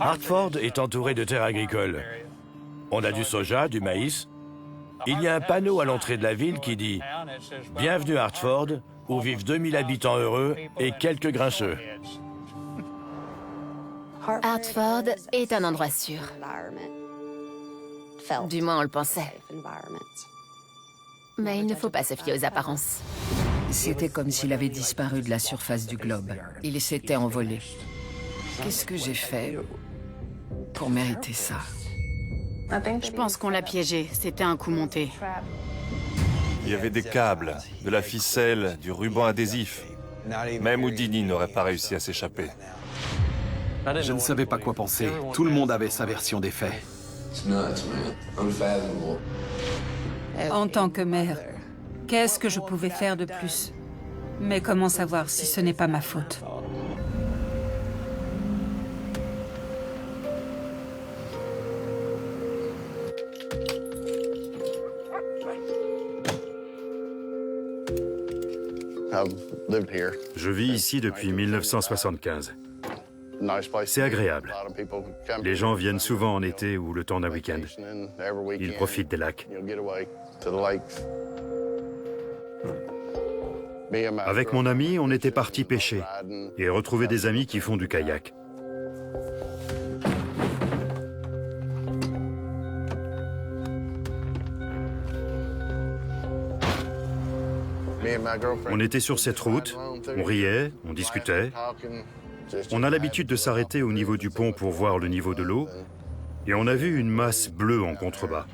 Hartford est entouré de terres agricoles. On a du soja, du maïs. Il y a un panneau à l'entrée de la ville qui dit « Bienvenue à Hartford, où vivent 2000 habitants heureux et quelques grincheux ». Hartford est un endroit sûr. Du moins, on le pensait. Mais il ne faut pas se fier aux apparences. C'était comme s'il avait disparu de la surface du globe. Il s'était envolé. Qu'est-ce que j'ai fait pour mériter ça? Je pense qu'on l'a piégé. C'était un coup monté. Il y avait des câbles, de la ficelle, du ruban adhésif. Même Houdini n'aurait pas réussi à s'échapper. Je ne savais pas quoi penser. Tout le monde avait sa version des faits. En tant que mère, qu'est-ce que je pouvais faire de plus? Mais comment savoir si ce n'est pas ma faute? Je vis ici depuis 1975. C'est agréable. Les gens viennent souvent en été ou le temps d'un week-end. Ils profitent des lacs. Avec mon ami, on était partis pêcher et retrouver des amis qui font du kayak. On était sur cette route, on riait, on discutait. On a l'habitude de s'arrêter au niveau du pont pour voir le niveau de l'eau, et on a vu une masse bleue en contrebas.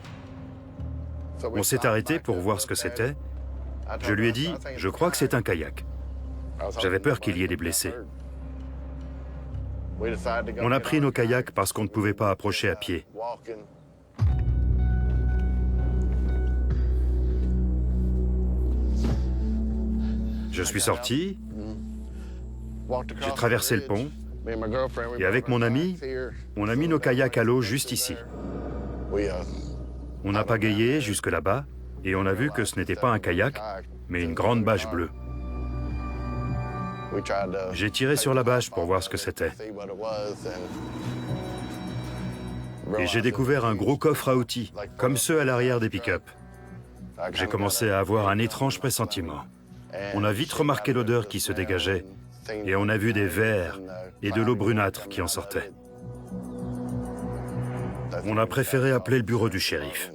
On s'est arrêté pour voir ce que c'était. Je lui ai dit, je crois que c'est un kayak. J'avais peur qu'il y ait des blessés. On a pris nos kayaks parce qu'on ne pouvait pas approcher à pied. Je suis sorti, j'ai traversé le pont, et avec mon ami, on a mis nos kayaks à l'eau juste ici. On a pagayé jusque là-bas, et on a vu que ce n'était pas un kayak, mais une grande bâche bleue. J'ai tiré sur la bâche pour voir ce que c'était. Et j'ai découvert un gros coffre à outils, comme ceux à l'arrière des pick-up. J'ai commencé à avoir un étrange pressentiment. On a vite remarqué l'odeur qui se dégageait, et on a vu des vers et de l'eau brunâtre qui en sortait. On a préféré appeler le bureau du shérif.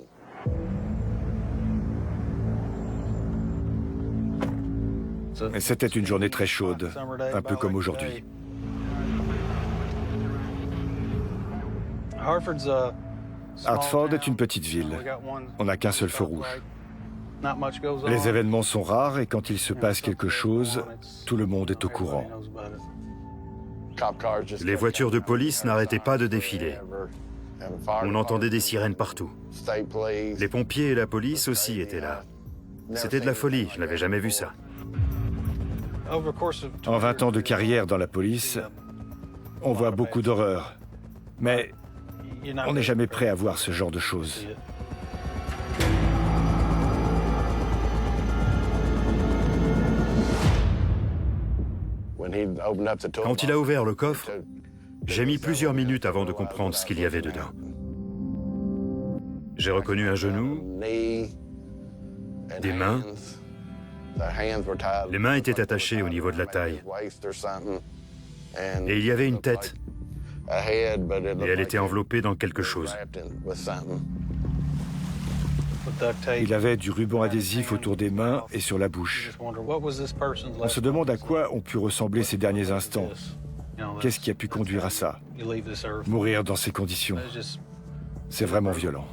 Et c'était une journée très chaude, un peu comme aujourd'hui. Hartford est une petite ville. On n'a qu'un seul feu rouge. Les événements sont rares et quand il se passe quelque chose, tout le monde est au courant. Les voitures de police n'arrêtaient pas de défiler. On entendait des sirènes partout. Les pompiers et la police aussi étaient là. C'était de la folie, je n'avais jamais vu ça. En 20 ans de carrière dans la police, on voit beaucoup d'horreurs. Mais on n'est jamais prêt à voir ce genre de choses. Quand il a ouvert le coffre, j'ai mis plusieurs minutes avant de comprendre ce qu'il y avait dedans. J'ai reconnu un genou, des mains. Les mains étaient attachées au niveau de la taille. Et il y avait une tête. Et elle était enveloppée dans quelque chose. Il avait du ruban adhésif autour des mains et sur la bouche. On se demande à quoi ont pu ressembler ces derniers instants. Qu'est-ce qui a pu conduire à ça? Mourir dans ces conditions. C'est vraiment violent.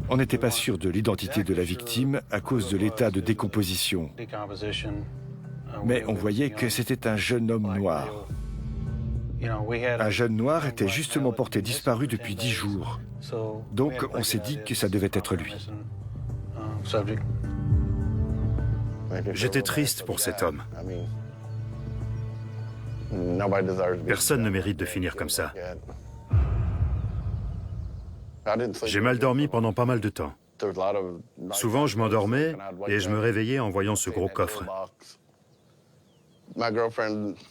On n'était pas sûr de l'identité de la victime à cause de l'état de décomposition. Mais on voyait que c'était un jeune homme noir. Un jeune noir était justement porté disparu depuis 10 jours. Donc on s'est dit que ça devait être lui. J'étais triste pour cet homme. Personne ne mérite de finir comme ça. J'ai mal dormi pendant pas mal de temps. Souvent, je m'endormais et je me réveillais en voyant ce gros coffre.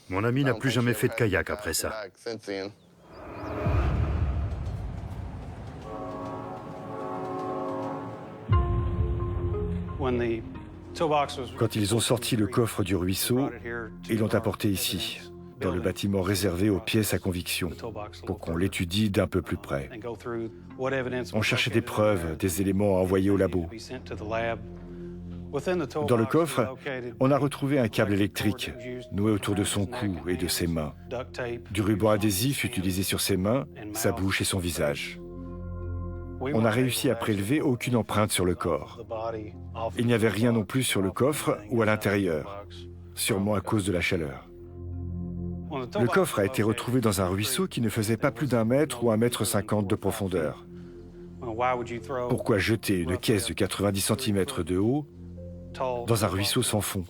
Mon ami n'a plus jamais fait de kayak après ça. Quand ils ont sorti le coffre du ruisseau, ils l'ont apporté ici, dans le bâtiment réservé aux pièces à conviction, pour qu'on l'étudie d'un peu plus près. On cherchait des preuves, des éléments à envoyer au labo. Dans le coffre, on a retrouvé un câble électrique noué autour de son cou et de ses mains, du ruban adhésif utilisé sur ses mains, sa bouche et son visage. On n'a réussi à prélever aucune empreinte sur le corps. Il n'y avait rien non plus sur le coffre ou à l'intérieur, sûrement à cause de la chaleur. Le coffre a été retrouvé dans un ruisseau qui ne faisait pas plus d'1 mètre ou 1,50 m de profondeur. Pourquoi jeter une caisse de 90 cm de haut dans un ruisseau sans fond?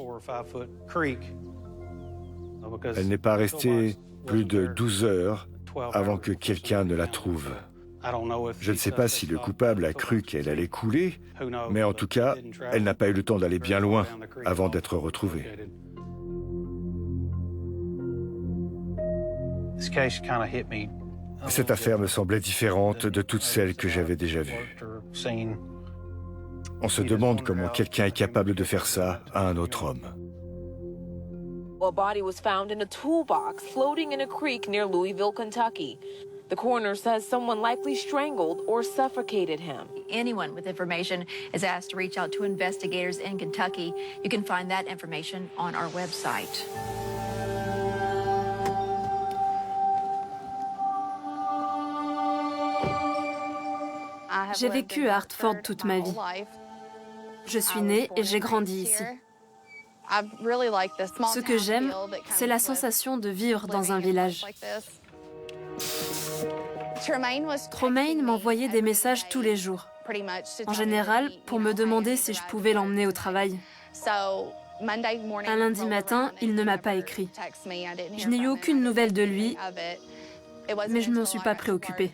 Elle n'est pas restée plus de 12 heures avant que quelqu'un ne la trouve. Je ne sais pas si le coupable a cru qu'elle allait couler, mais en tout cas, elle n'a pas eu le temps d'aller bien loin avant d'être retrouvée. Cette affaire me semblait différente de toutes celles que j'avais déjà vues. On se demande comment quelqu'un est capable de faire ça à un autre homme. A body was found in a toolbox floating in a creek near Louisville, Kentucky. The coroner says someone likely strangled or suffocated him. Anyone with information is asked to reach out to investigators in Kentucky. You can find that information on our website. J'ai vécu à Hartford toute ma vie. Je suis née et j'ai grandi ici. Ce que j'aime, c'est la sensation de vivre dans un village. Tremaine m'envoyait des messages tous les jours, en général pour me demander si je pouvais l'emmener au travail. Un lundi matin, il ne m'a pas écrit. Je n'ai eu aucune nouvelle de lui, mais je ne m'en suis pas préoccupée.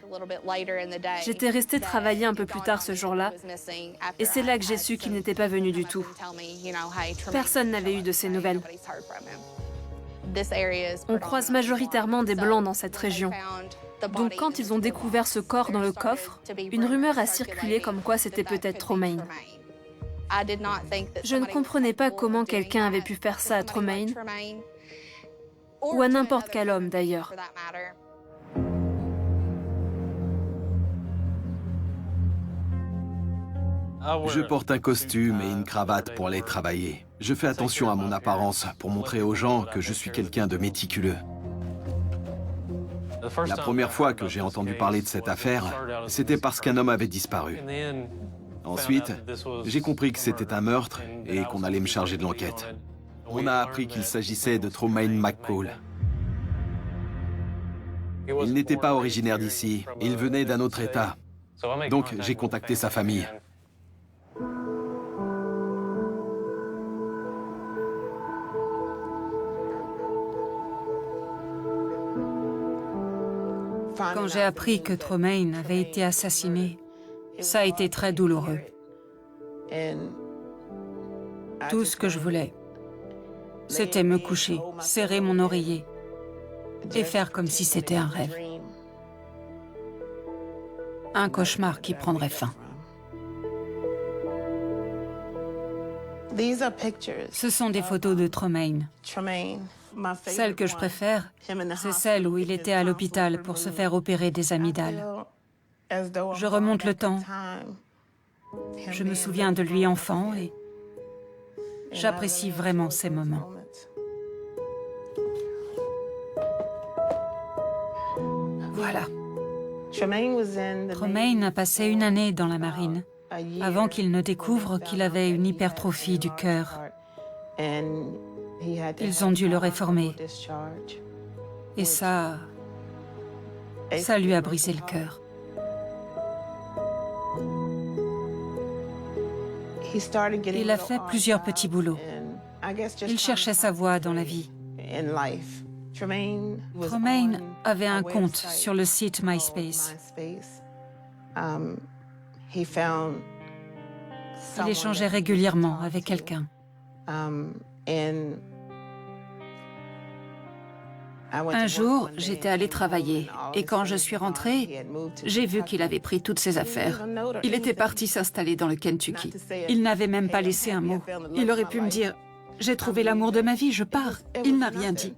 J'étais restée travailler un peu plus tard ce jour-là, et c'est là que j'ai su qu'il n'était pas venu du tout. Personne n'avait eu de ses nouvelles. On croise majoritairement des Blancs dans cette région. Donc quand ils ont découvert ce corps dans le coffre, une rumeur a circulé comme quoi c'était peut-être Tremaine. Je ne comprenais pas comment quelqu'un avait pu faire ça à Tremaine, ou à n'importe quel homme d'ailleurs. Je porte un costume et une cravate pour aller travailler. Je fais attention à mon apparence pour montrer aux gens que je suis quelqu'un de méticuleux. La première fois que j'ai entendu parler de cette affaire, c'était parce qu'un homme avait disparu. Ensuite, j'ai compris que c'était un meurtre et qu'on allait me charger de l'enquête. On a appris qu'il s'agissait de Tremaine McCall. Il n'était pas originaire d'ici, il venait d'un autre État. Donc j'ai contacté sa famille. Quand j'ai appris que Tremaine avait été assassiné, ça a été très douloureux. Tout ce que je voulais, c'était me coucher, serrer mon oreiller et faire comme si c'était un rêve. Un cauchemar qui prendrait fin. Ce sont des photos de Tremaine. Celle que je préfère, c'est celle où il était à l'hôpital pour se faire opérer des amygdales. Je remonte le temps. Je me souviens de lui enfant et j'apprécie vraiment ces moments. Voilà. Tremaine a passé une année dans la marine avant qu'il ne découvre qu'il avait une hypertrophie du cœur. Ils ont dû le réformer. Et ça lui a brisé le cœur. Il a fait plusieurs petits boulots. Il cherchait sa voie dans la vie. Tremaine avait un compte sur le site MySpace. Il échangeait régulièrement avec quelqu'un. Un jour, j'étais allée travailler et quand je suis rentrée, j'ai vu qu'il avait pris toutes ses affaires. Il était parti s'installer dans le Kentucky. Il n'avait même pas laissé un mot. Il aurait pu me dire « J'ai trouvé l'amour de ma vie, je pars ». Il n'a rien dit.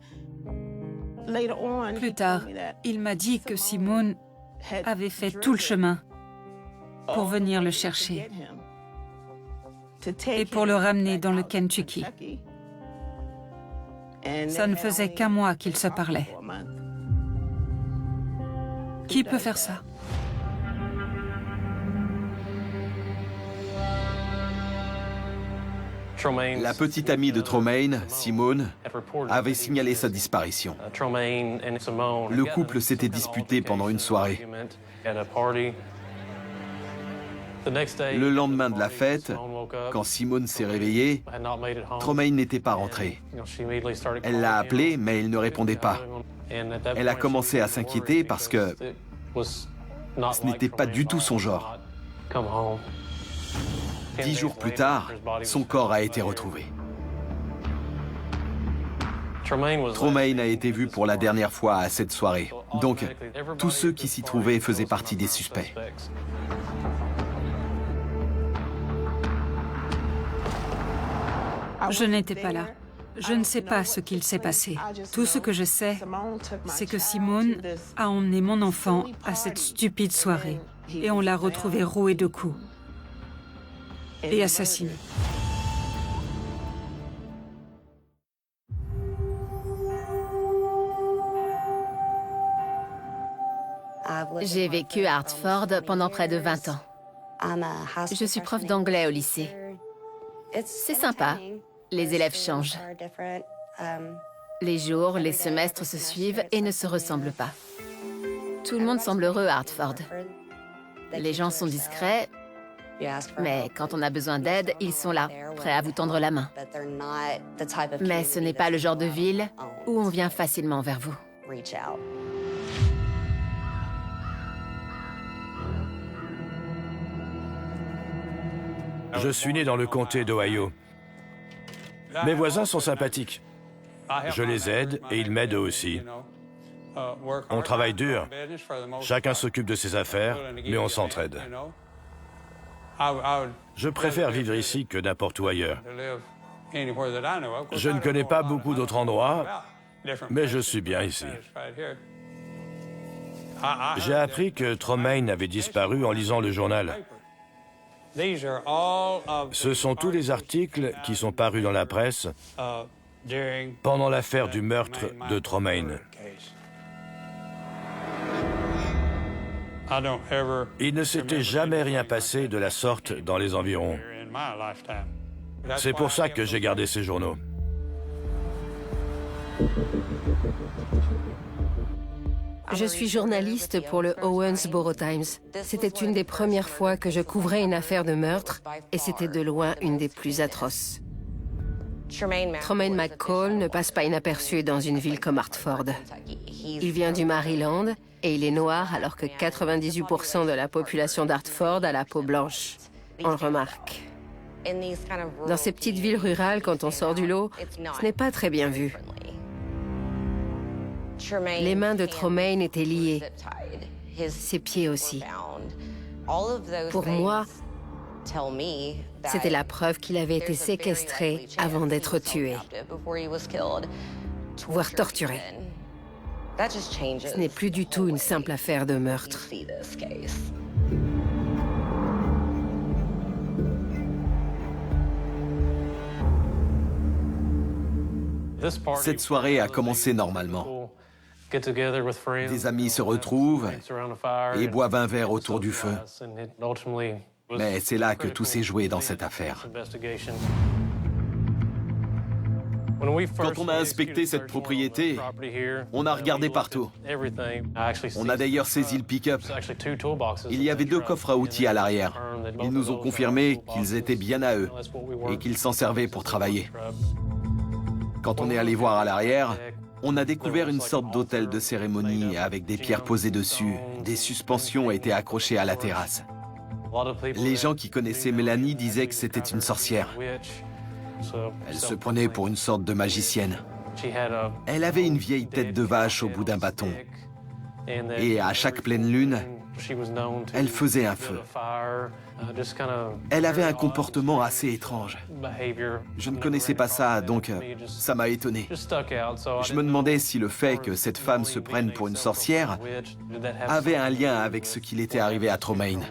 Plus tard, il m'a dit que Simone avait fait tout le chemin pour venir le chercher et pour le ramener dans le Kentucky. Ça ne faisait qu'un mois qu'ils se parlaient. Qui peut faire ça? La petite amie de Tremaine, Simone, avait signalé sa disparition. Le couple s'était disputé pendant une soirée. Le lendemain de la fête, quand Simone s'est réveillée, Tremaine n'était pas rentré. Elle l'a appelé, mais il ne répondait pas. Elle a commencé à s'inquiéter parce que ce n'était pas du tout son genre. 10 jours plus tard, son corps a été retrouvé. Tremaine a été vu pour la dernière fois à cette soirée. Donc, tous ceux qui s'y trouvaient faisaient partie des suspects. Je n'étais pas là. Je ne sais pas ce qu'il s'est passé. Tout ce que je sais, c'est que Simone a emmené mon enfant à cette stupide soirée et on l'a retrouvé roué de coups et assassiné. J'ai vécu à Hartford pendant près de 20 ans. Je suis prof d'anglais au lycée. C'est sympa. Les élèves changent. Les jours, les semestres se suivent et ne se ressemblent pas. Tout le monde semble heureux à Hartford. Les gens sont discrets, mais quand on a besoin d'aide, ils sont là, prêts à vous tendre la main. Mais ce n'est pas le genre de ville où on vient facilement vers vous. Je suis né dans le comté d'Ohio. Mes voisins sont sympathiques. Je les aide et ils m'aident eux aussi. On travaille dur. Chacun s'occupe de ses affaires, mais on s'entraide. Je préfère vivre ici que n'importe où ailleurs. Je ne connais pas beaucoup d'autres endroits, mais je suis bien ici. J'ai appris que Tremaine avait disparu en lisant le journal. Ce sont tous les articles qui sont parus dans la presse pendant l'affaire du meurtre de Tremaine. Il ne s'était jamais rien passé de la sorte dans les environs. C'est pour ça que j'ai gardé ces journaux. Je suis journaliste pour le Owensboro Times. C'était une des premières fois que je couvrais une affaire de meurtre et c'était de loin une des plus atroces. Tremaine McCall ne passe pas inaperçu dans une ville comme Hartford. Il vient du Maryland et il est noir alors que 98% de la population d'Hartford a la peau blanche. On le remarque. Dans ces petites villes rurales, quand on sort du lot, ce n'est pas très bien vu. Les mains de Tremaine étaient liées, ses pieds aussi. Pour moi, c'était la preuve qu'il avait été séquestré avant d'être tué, voire torturé. Ce n'est plus du tout une simple affaire de meurtre. Cette soirée a commencé normalement. Des amis se retrouvent et boivent un verre autour du feu. Mais c'est là que tout s'est joué dans cette affaire. Quand on a inspecté cette propriété, on a regardé partout. On a d'ailleurs saisi le pick-up. Il y avait 2 coffres à outils à l'arrière. Ils nous ont confirmé qu'ils étaient bien à eux et qu'ils s'en servaient pour travailler. Quand on est allé voir à l'arrière, on a découvert une sorte d'hôtel de cérémonie avec des pierres posées dessus. Des suspensions étaient accrochées à la terrasse. Les gens qui connaissaient Mélanie disaient que c'était une sorcière. Elle se prenait pour une sorte de magicienne. Elle avait une vieille tête de vache au bout d'un bâton. Et à chaque pleine lune, elle faisait un feu. Elle avait un comportement assez étrange. Je ne connaissais pas ça, donc ça m'a étonné. Je me demandais si le fait que cette femme se prenne pour une sorcière avait un lien avec ce qu'il était arrivé à Tremaine.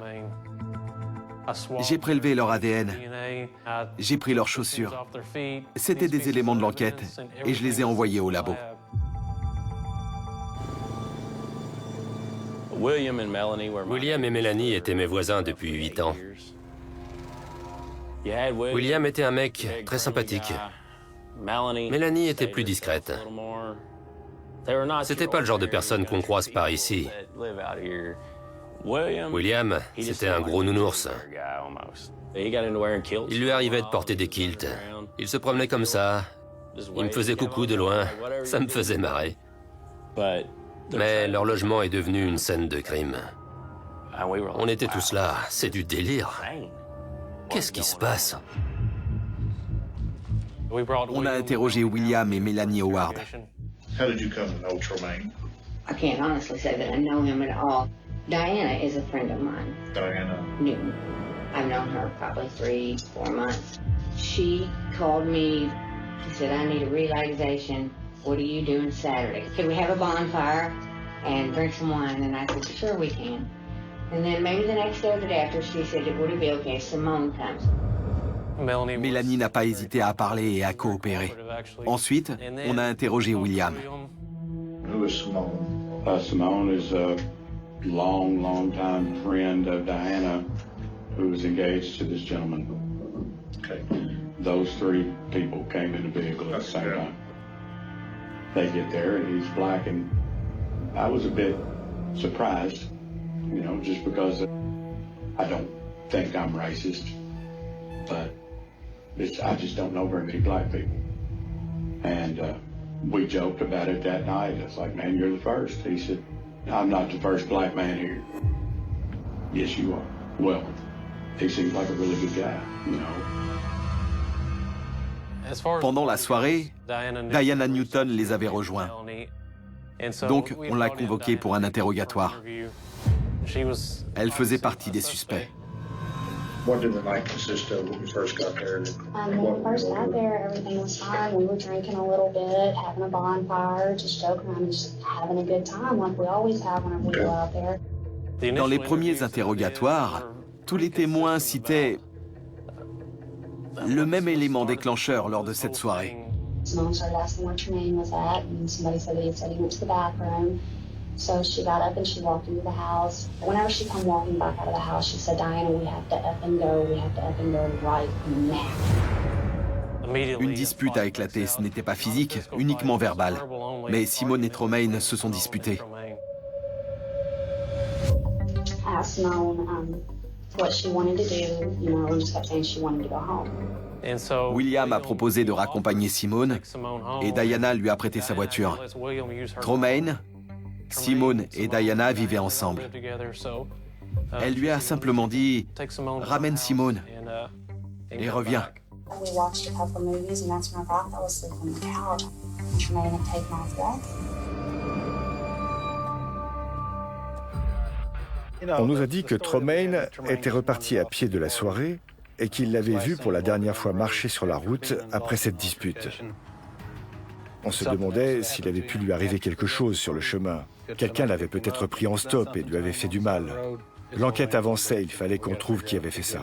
J'ai prélevé leur ADN, j'ai pris leurs chaussures. C'était des éléments de l'enquête et je les ai envoyés au labo. William et Mélanie étaient mes voisins depuis 8 ans. William était un mec très sympathique. Mélanie était plus discrète. C'était pas le genre de personne qu'on croise par ici. William, c'était un gros nounours. Il lui arrivait de porter des kilts. Il se promenait comme ça. Il me faisait coucou de loin. Ça me faisait marrer. Mais leur logement est devenu une scène de crime. On était tous là. C'est du délire. Qu'est-ce qui se passe? On a interrogé William et Mélanie Howard. How did you come to know Tremaine? I can't honestly say that I know him at all. Diana is a friend of mine. Diana? Newton. I've known her probably 3-4 months. She called me. She said, I need a relaxation. What are you doing Saturday? Could we have a bonfire and drink some wine? And I said, sure we can. And then maybe the next day or the day after, she said, would it be okay if Simone comes? Mélanie n'a pas hésité à parler et à coopérer. Ensuite, on a interrogé William. Who is Simone? Simone is a long-time friend of Diana, who is engaged to this gentleman. Okay. Those 3 people came in a vehicle at the same time. They get there, and he's black, and I was a bit surprised, you know, just because I don't think I'm racist, but I just don't know very many black people. And we joked about it that night. It's like, man, you're the first. He said, I'm not the first black man here. Yes, you are. Well, he seems like a really good guy, you know. Pendant la soirée, Diana Newton les avait rejoints. Donc, on l'a convoquée pour un interrogatoire. Elle faisait partie des suspects. What did the night consist of when you first got there? When we first got there, everything was fine. We were drinking a little bit, having a bonfire, just joking around, just having a good time like we always have whenever we go out there. Dans les premiers interrogatoires, tous les témoins citaient le même élément déclencheur lors de cette soirée. Simone started asking where Tremaine was at, and somebody said that he said he went to the bathroom. So she got up and she walked into the house. Whenever she come walking back out of the house, she said, Diana, we have to up and go. We have to up and go right now. Une dispute a éclaté. Ce n'était pas physique, uniquement verbal. Mais Simone et Tremaine se sont disputés. I asked Simone what she wanted to do, you know, and just kept saying she wanted to go home. William a proposé de raccompagner Simone et Diana lui a prêté sa voiture. Tremaine, Simone et Diana vivaient ensemble. Elle lui a simplement dit « Ramène Simone et reviens ». We watched a couple movies, and that's when I thought I was asleep on the couch. Tremaine had taken off walking. On nous a dit que Tremaine était reparti à pied de la soirée et qu'il l'avait vu pour la dernière fois marcher sur la route après cette dispute. On se demandait s'il avait pu lui arriver quelque chose sur le chemin. Quelqu'un l'avait peut-être pris en stop et lui avait fait du mal. L'enquête avançait, il fallait qu'on trouve qui avait fait ça.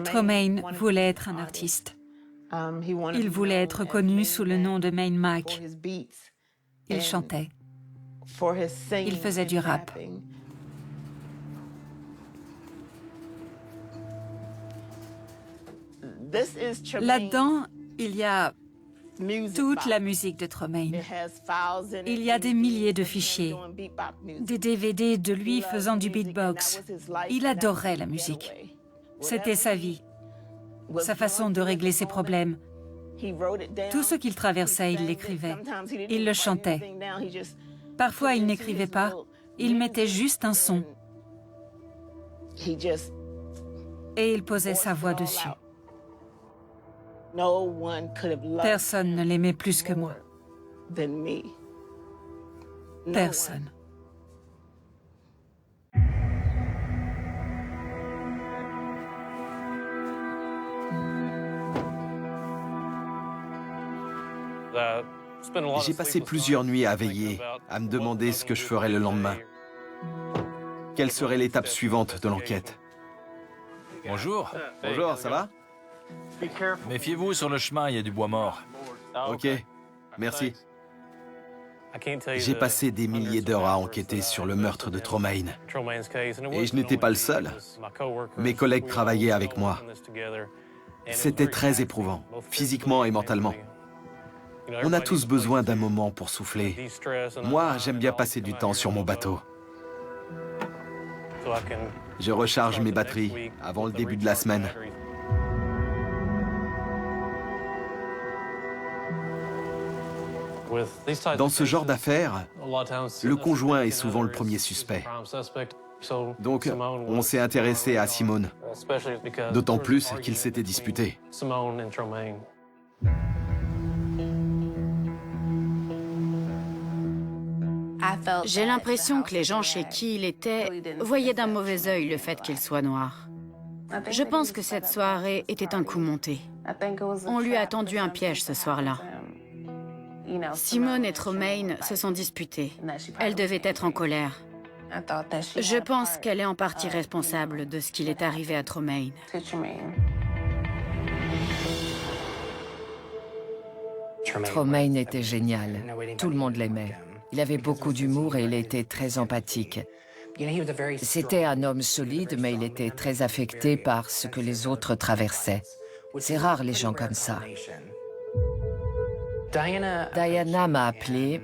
Tremaine voulait être un artiste. Il voulait être connu sous le nom de Main Mac. Il chantait. Il faisait du rap. Là-dedans, il y a toute la musique de Tremaine. Il y a des milliers de fichiers, des DVD de lui faisant du beatbox. Il adorait la musique. C'était sa vie, sa façon de régler ses problèmes. Tout ce qu'il traversait, il l'écrivait. Il le chantait. Parfois, il n'écrivait pas. Il mettait juste un son. et il posait sa voix dessus. Personne ne l'aimait plus que moi. Personne. J'ai passé plusieurs nuits à veiller, à me demander ce que je ferais le lendemain. Quelle serait l'étape suivante de l'enquête? Bonjour. Bonjour, ça va? Méfiez-vous, sur le chemin, il y a du bois mort. Ok, merci. J'ai passé des milliers d'heures à enquêter sur le meurtre de Tremaine. Et je n'étais pas le seul. Mes collègues travaillaient avec moi. C'était très éprouvant, physiquement et mentalement. On a tous besoin d'un moment pour souffler. Moi, j'aime bien passer du temps sur mon bateau. Je recharge mes batteries avant le début de la semaine. Dans ce genre d'affaires, le conjoint est souvent le premier suspect. Donc, on s'est intéressé à Simone, d'autant plus qu'il s'était disputé. J'ai l'impression que les gens chez qui il était voyaient d'un mauvais œil le fait qu'il soit noir. Je pense que cette soirée était un coup monté. On lui a tendu un piège ce soir-là. Simone et Tremaine se sont disputés. Elle devait être en colère. Je pense qu'elle est en partie responsable de ce qu'il est arrivé à Tremaine. Tremaine était génial. Tout le monde l'aimait. Il avait beaucoup d'humour et il était très empathique. C'était un homme solide, mais il était très affecté par ce que les autres traversaient. C'est rare les gens comme ça. Diana m'a appelé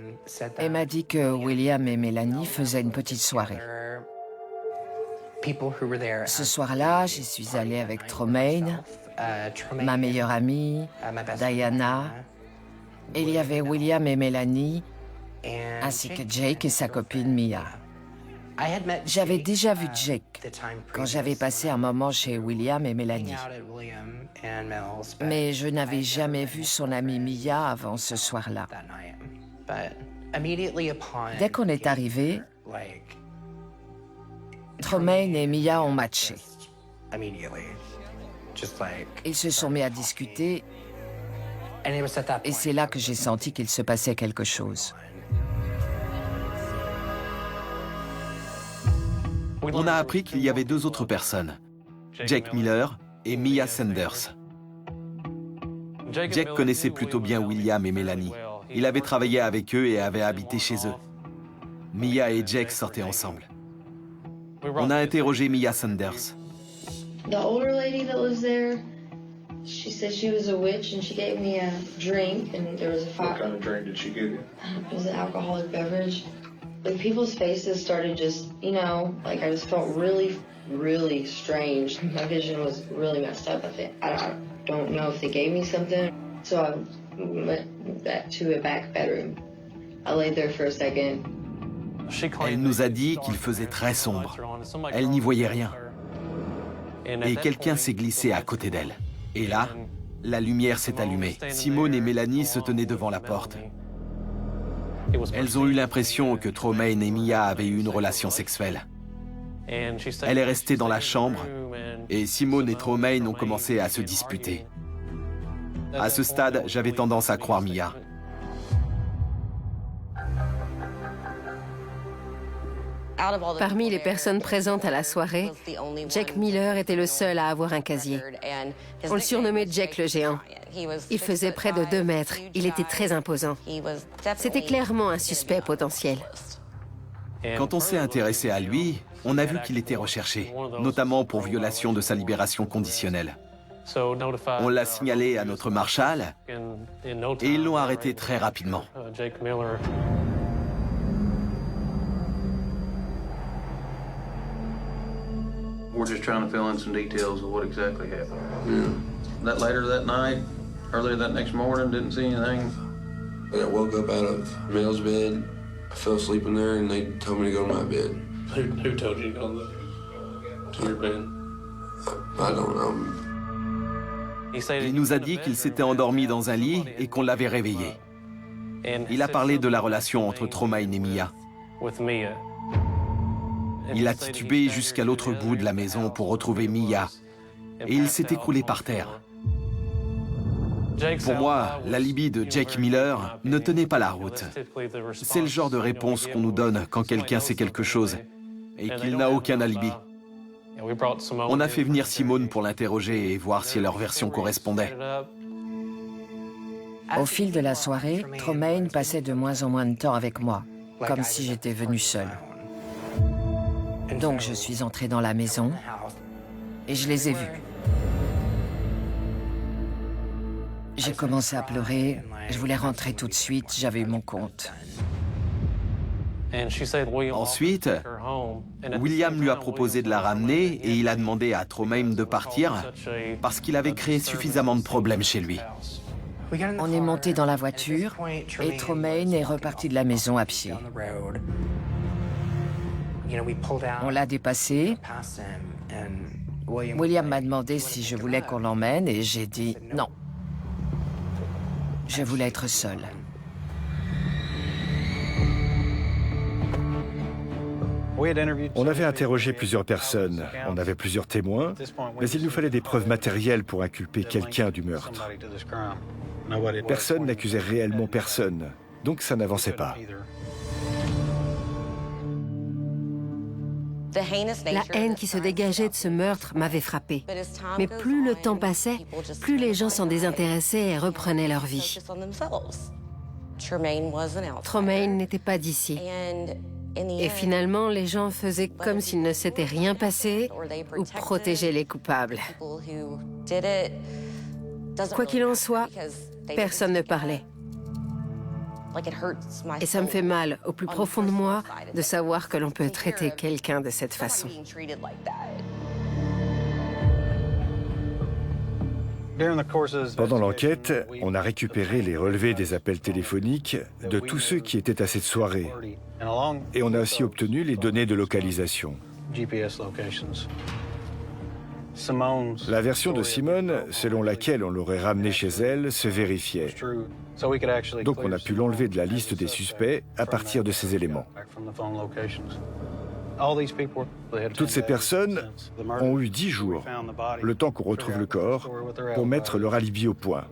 et m'a dit que William et Mélanie faisaient une petite soirée. Ce soir-là, j'y suis allée avec Tremaine, ma meilleure amie, Diana, et il y avait William et Mélanie, ainsi que Jake et sa copine Mia. J'avais déjà vu Jake quand j'avais passé un moment chez William et Mélanie. Mais je n'avais jamais vu son amie Mia avant ce soir-là. Dès qu'on est arrivé, Tremaine et Mia ont matché. Ils se sont mis à discuter et c'est là que j'ai senti qu'il se passait quelque chose. On a appris qu'il y avait deux autres personnes, Jake Miller et Mia Sanders. Jake connaissait plutôt bien William et Mélanie. Il avait travaillé avec eux et avait habité chez eux. Mia et Jake sortaient ensemble. On a interrogé Mia Sanders. The older lady that was there, she said she was a witch and she gave me a drink and there was a fire. What kind of drink did she give you? It was an alcoholic beverage. Like people's faces started just, you know, like I just felt really, really strange. My vision was really messed up. I don't know if they gave me something. So I went back to a back bedroom. I laid there for a second. Elle nous a dit qu'il faisait très sombre. Elle n'y voyait rien. Et quelqu'un s'est glissé à côté d'elle. Et là, la lumière s'est allumée. Simone et Mélanie se tenaient devant la porte. Elles ont eu l'impression que Tremaine et Mia avaient eu une relation sexuelle. Elle est restée dans la chambre et Simone et Tremaine ont commencé à se disputer. À ce stade, j'avais tendance à croire Mia. Parmi les personnes présentes à la soirée, Jack Miller était le seul à avoir un casier. On le surnommait Jack le géant. Il faisait près de 2 mètres. Il était très imposant. C'était clairement un suspect potentiel. Quand on s'est intéressé à lui, on a vu qu'il était recherché, notamment pour violation de sa libération conditionnelle. On l'a signalé à notre marshal et ils l'ont arrêté très rapidement. We're just trying to fill in some details of what exactly happened. Yeah. That later that night, earlier that next morning, didn't see anything? I woke up out of Mel's bed. I fell asleep in there and they told me to go to my bed. Who told you to go to your bed? I don't know. Il nous a dit qu'il s'était endormi dans un lit et qu'on l'avait réveillé. Il a parlé de la relation entre Tremaine et Mia. Il a titubé jusqu'à l'autre bout de la maison pour retrouver Mia. Et il s'est écroulé par terre. Pour moi, l'alibi de Jake Miller ne tenait pas la route. C'est le genre de réponse qu'on nous donne quand quelqu'un sait quelque chose et qu'il n'a aucun alibi. On a fait venir Simone pour l'interroger et voir si leur version correspondait. Au fil de la soirée, Tremaine passait de moins en moins de temps avec moi, comme si j'étais venue seule. Donc je suis entrée dans la maison et je les ai vus. J'ai commencé à pleurer, je voulais rentrer tout de suite, j'avais eu mon compte. Ensuite, William lui a proposé de la ramener et il a demandé à Tremaine de partir parce qu'il avait créé suffisamment de problèmes chez lui. On est monté dans la voiture et Tremaine est reparti de la maison à pied. On l'a dépassé. William m'a demandé si je voulais qu'on l'emmène et j'ai dit non. Je voulais être seule. On avait interrogé plusieurs personnes, on avait plusieurs témoins, mais il nous fallait des preuves matérielles pour inculper quelqu'un du meurtre. Personne n'accusait réellement personne, donc ça n'avançait pas. La haine qui se dégageait de ce meurtre m'avait frappée. Mais plus le temps passait, plus les gens s'en désintéressaient et reprenaient leur vie. Tremaine n'était pas d'ici. Et finalement, les gens faisaient comme s'il ne s'était rien passé ou protégeaient les coupables. Quoi qu'il en soit, personne ne parlait. Et ça me fait mal, au plus profond de moi, de savoir que l'on peut traiter quelqu'un de cette façon. Pendant l'enquête, on a récupéré les relevés des appels téléphoniques de tous ceux qui étaient à cette soirée. Et on a aussi obtenu les données de localisation. La version de Simone, selon laquelle on l'aurait ramené chez elle, se vérifiait. Donc on a pu l'enlever de la liste des suspects à partir de ces éléments. Toutes ces personnes ont eu 10 jours, le temps qu'on retrouve le corps, pour mettre leur alibi au point.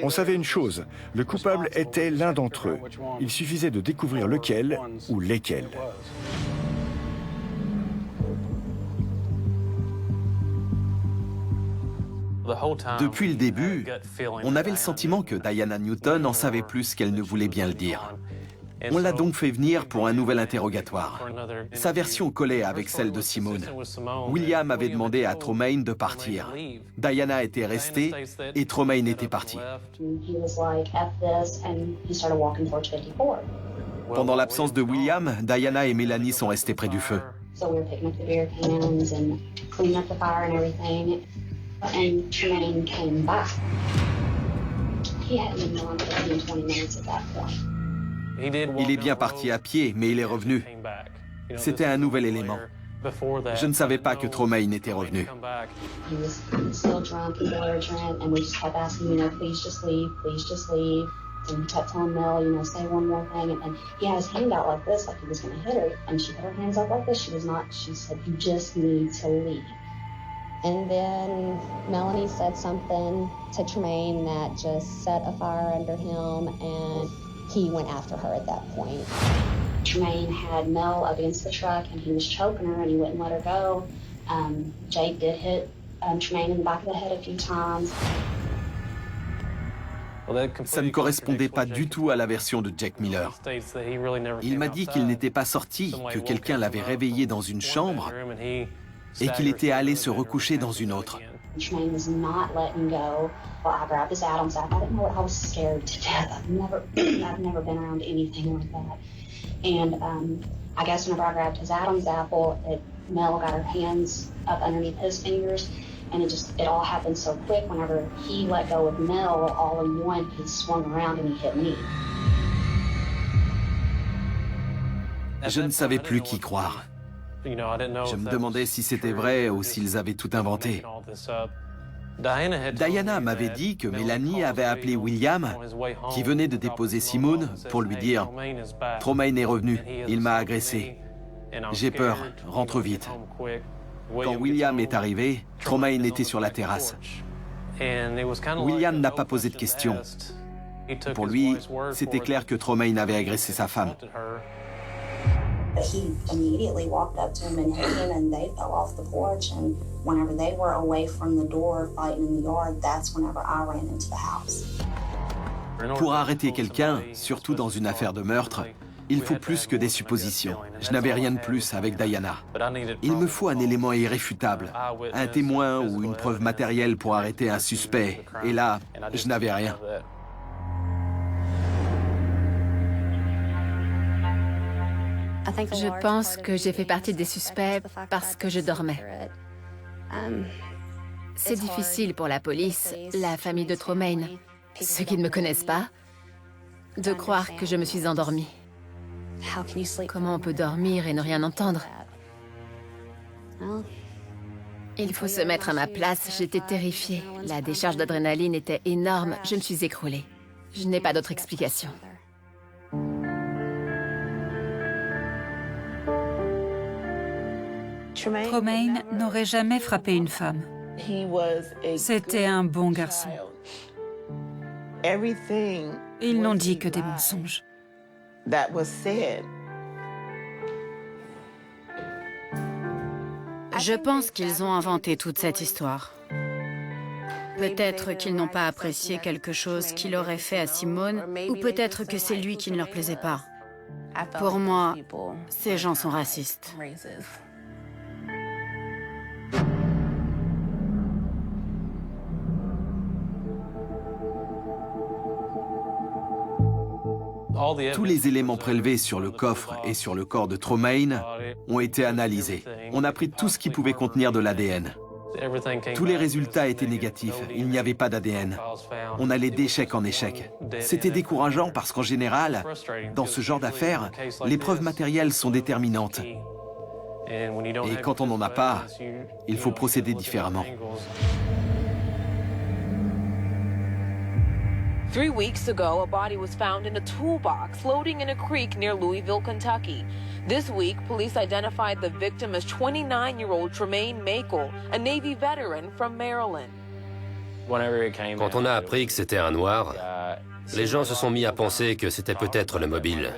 On savait une chose, le coupable était l'un d'entre eux. Il suffisait de découvrir lequel ou lesquels. Depuis le début, on avait le sentiment que Diana Newton en savait plus qu'elle ne voulait bien le dire. On l'a donc fait venir pour un nouvel interrogatoire. Sa version collait avec celle de Simone. William avait demandé à Tremaine de partir. Diana était restée et Tremaine était parti. Pendant l'absence de William, Diana et Mélanie sont restées près du feu. And Tremaine came back. He hadn't been gone for 15, 20 minutes at that point. Il est bien parti à pied, mais il est revenu. C'était un nouvel élément. Je ne savais pas que Tremaine était revenu. He was still drunk and belligerent, and we just kept asking, please just leave, please just leave. And we kept telling Mel, say one more thing. And he had his hand out like this, like he was going to hit her. And she put her hands up like this. She was not. She said, you just need to leave. And then Melanie said something to Tremaine that just set a fire under him, and he went after her at that point. Tremaine had Mel up against the truck, and he was choking her, and he wouldn't let her go. Jake did hit Tremaine in the back of the head a few times. Ça ne correspondait pas du tout à la version de Jack Miller. Il m'a dit qu'il n'était pas sorti, que quelqu'un l'avait réveillé dans une chambre et qu'il était allé se recoucher dans une autre. Tremaine was not letting go. Well, I grabbed his Adam's apple. I didn't know what I was scared to death. I've never been around anything like that. And I guess whenever I grabbed his Adam's apple, Mel got her hands up underneath his fingers, and it all happened so quick. Whenever he let go of Mel, all in one, he swung around and he hit me. Je ne savais plus qui croire. Je me demandais si c'était vrai ou s'ils avaient tout inventé. Diana m'avait dit que Melanie avait appelé William, qui venait de déposer Simone, pour lui dire « Tremaine est revenu, il m'a agressé. J'ai peur, rentre vite. » Quand William est arrivé, Tremaine était sur la terrasse. William n'a pas posé de questions. Pour lui, c'était clair que Tremaine avait agressé sa femme. He immediately walked up to him and hit him, and they fell off the porch. And whenever they were away from the door fighting in the yard, that's whenever I ran into the house. Pour arrêter quelqu'un, surtout dans une affaire de meurtre, il faut plus que des suppositions. Je n'avais rien de plus avec Diana. Il me faut un élément irréfutable, un témoin ou une preuve matérielle pour arrêter un suspect. Et là, je n'avais rien. Je pense que j'ai fait partie des suspects parce que je dormais. C'est difficile pour la police, la famille de Tremaine, ceux qui ne me connaissent pas, de croire que je me suis endormie. Comment on peut dormir et ne rien entendre? Il faut se mettre à ma place, j'étais terrifiée. La décharge d'adrénaline était énorme, je me suis écroulée. Je n'ai pas d'autre explication. Tremaine n'aurait jamais frappé une femme. C'était un bon garçon. Ils n'ont dit que des mensonges. Je pense qu'ils ont inventé toute cette histoire. Peut-être qu'ils n'ont pas apprécié quelque chose qu'il aurait fait à Simone, ou peut-être que c'est lui qui ne leur plaisait pas. Pour moi, ces gens sont racistes. Tous les éléments prélevés sur le coffre et sur le corps de Tremaine ont été analysés. On a pris tout ce qui pouvait contenir de l'ADN. Tous les résultats étaient négatifs, il n'y avait pas d'ADN. On allait d'échec en échec. C'était décourageant parce qu'en général, dans ce genre d'affaires, les preuves matérielles sont déterminantes. Et quand on n'en a pas, il faut procéder différemment. 3 weeks ago, a body was found in a toolbox floating in a creek near Louisville, Kentucky. This week, police identified the victim as 29-year-old Tremaine Makel, a Navy veteran from Maryland. Quand on a appris que c'était un noir, les gens se sont mis à penser que c'était peut-être le mobile.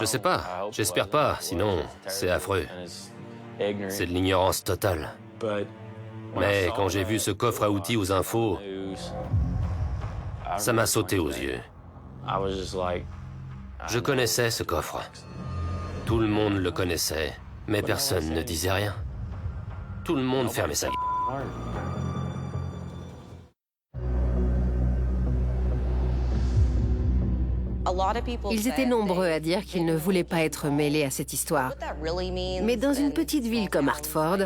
Je sais pas, j'espère pas, sinon c'est affreux. C'est de l'ignorance totale. Mais quand j'ai vu ce coffre à outils aux infos, ça m'a sauté aux yeux. Je connaissais ce coffre. Tout le monde le connaissait, mais personne ne disait rien. Tout le monde fermait sa gueule. Ils étaient nombreux à dire qu'ils ne voulaient pas être mêlés à cette histoire. Mais dans une petite ville comme Hartford,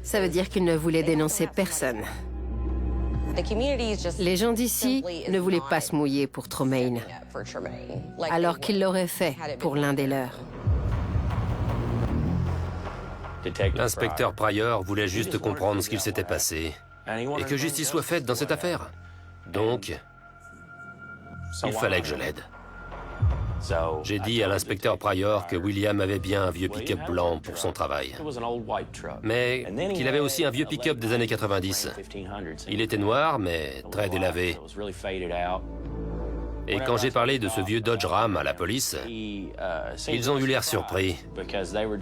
ça veut dire qu'ils ne voulaient dénoncer personne. Les gens d'ici ne voulaient pas se mouiller pour Tremaine, alors qu'ils l'auraient fait pour l'un des leurs. L'inspecteur Pryor voulait juste comprendre ce qu'il s'était passé et que justice soit faite dans cette affaire. Donc, il fallait que je l'aide. J'ai dit à l'inspecteur Pryor que William avait bien un vieux pick-up blanc pour son travail, mais qu'il avait aussi un vieux pick-up des années 90. Il était noir, mais très délavé. Et quand j'ai parlé de ce vieux Dodge Ram à la police, ils ont eu l'air surpris,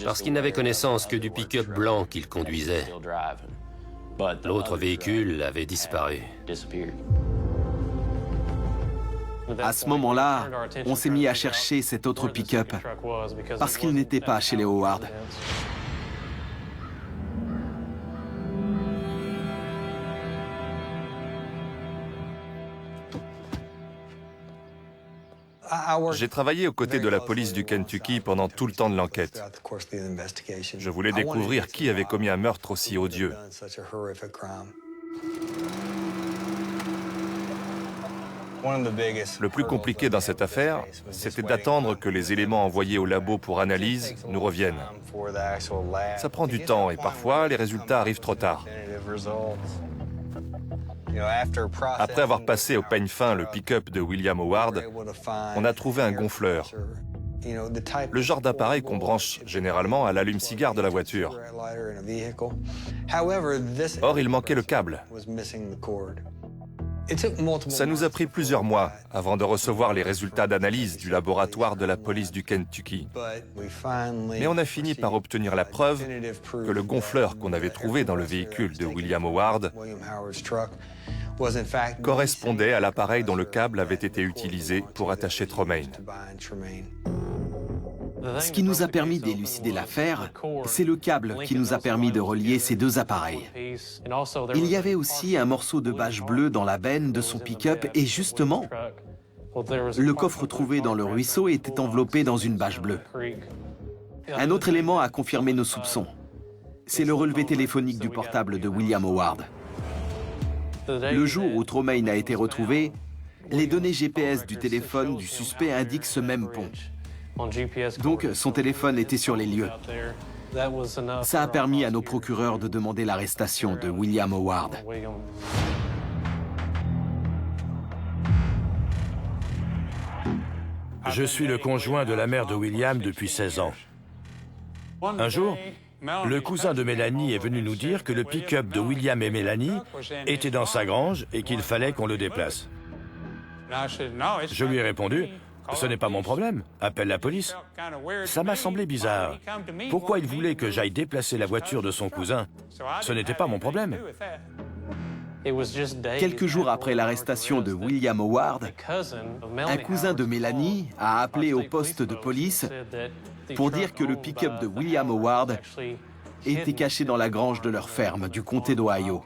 parce qu'ils n'avaient connaissance que du pick-up blanc qu'il conduisait. L'autre véhicule avait disparu. À ce moment-là, on s'est mis à chercher cet autre pick-up, parce qu'il n'était pas chez les Howard. J'ai travaillé aux côtés de la police du Kentucky pendant tout le temps de l'enquête. Je voulais découvrir qui avait commis un meurtre aussi odieux. Le plus compliqué dans cette affaire, c'était d'attendre que les éléments envoyés au labo pour analyse nous reviennent. Ça prend du temps et parfois, les résultats arrivent trop tard. Après avoir passé au peigne fin le pick-up de William Howard, on a trouvé un gonfleur. Le genre d'appareil qu'on branche généralement à l'allume-cigare de la voiture. Or, il manquait le câble. Ça nous a pris plusieurs mois avant de recevoir les résultats d'analyse du laboratoire de la police du Kentucky. Mais on a fini par obtenir la preuve que le gonfleur qu'on avait trouvé dans le véhicule de William Howard correspondait à l'appareil dont le câble avait été utilisé pour attacher Tremaine. Ce qui nous a permis d'élucider l'affaire, c'est le câble qui nous a permis de relier ces deux appareils. Il y avait aussi un morceau de bâche bleue dans la benne de son pick-up et justement, le coffre trouvé dans le ruisseau était enveloppé dans une bâche bleue. Un autre élément a confirmé nos soupçons. C'est le relevé téléphonique du portable de William Howard. Le jour où Tremaine a été retrouvé, les données GPS du téléphone du suspect indiquent ce même pont. Donc, son téléphone était sur les lieux. Ça a permis à nos procureurs de demander l'arrestation de William Howard. Je suis le conjoint de la mère de William depuis 16 ans. Un jour, le cousin de Mélanie est venu nous dire que le pick-up de William et Mélanie était dans sa grange et qu'il fallait qu'on le déplace. Je lui ai répondu: ce n'est pas mon problème, appelle la police. Ça m'a semblé bizarre. Pourquoi il voulait que j'aille déplacer la voiture de son cousin? Ce n'était pas mon problème. Quelques jours après l'arrestation de William Howard, un cousin de Mélanie a appelé au poste de police pour dire que le pick-up de William Howard était caché dans la grange de leur ferme du comté d'Ohio.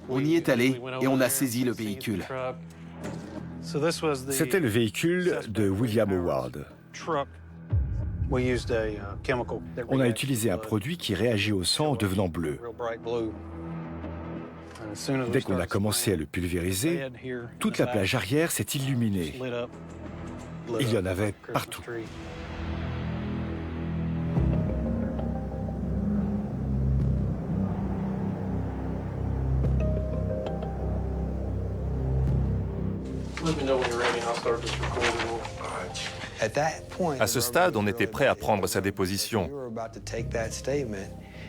On y est allé et on a saisi le véhicule. C'était le véhicule de William Howard. On a utilisé un produit qui réagit au sang en devenant bleu. Dès qu'on a commencé à le pulvériser, toute la plage arrière s'est illuminée. Il y en avait partout. À ce stade, on était prêt à prendre sa déposition.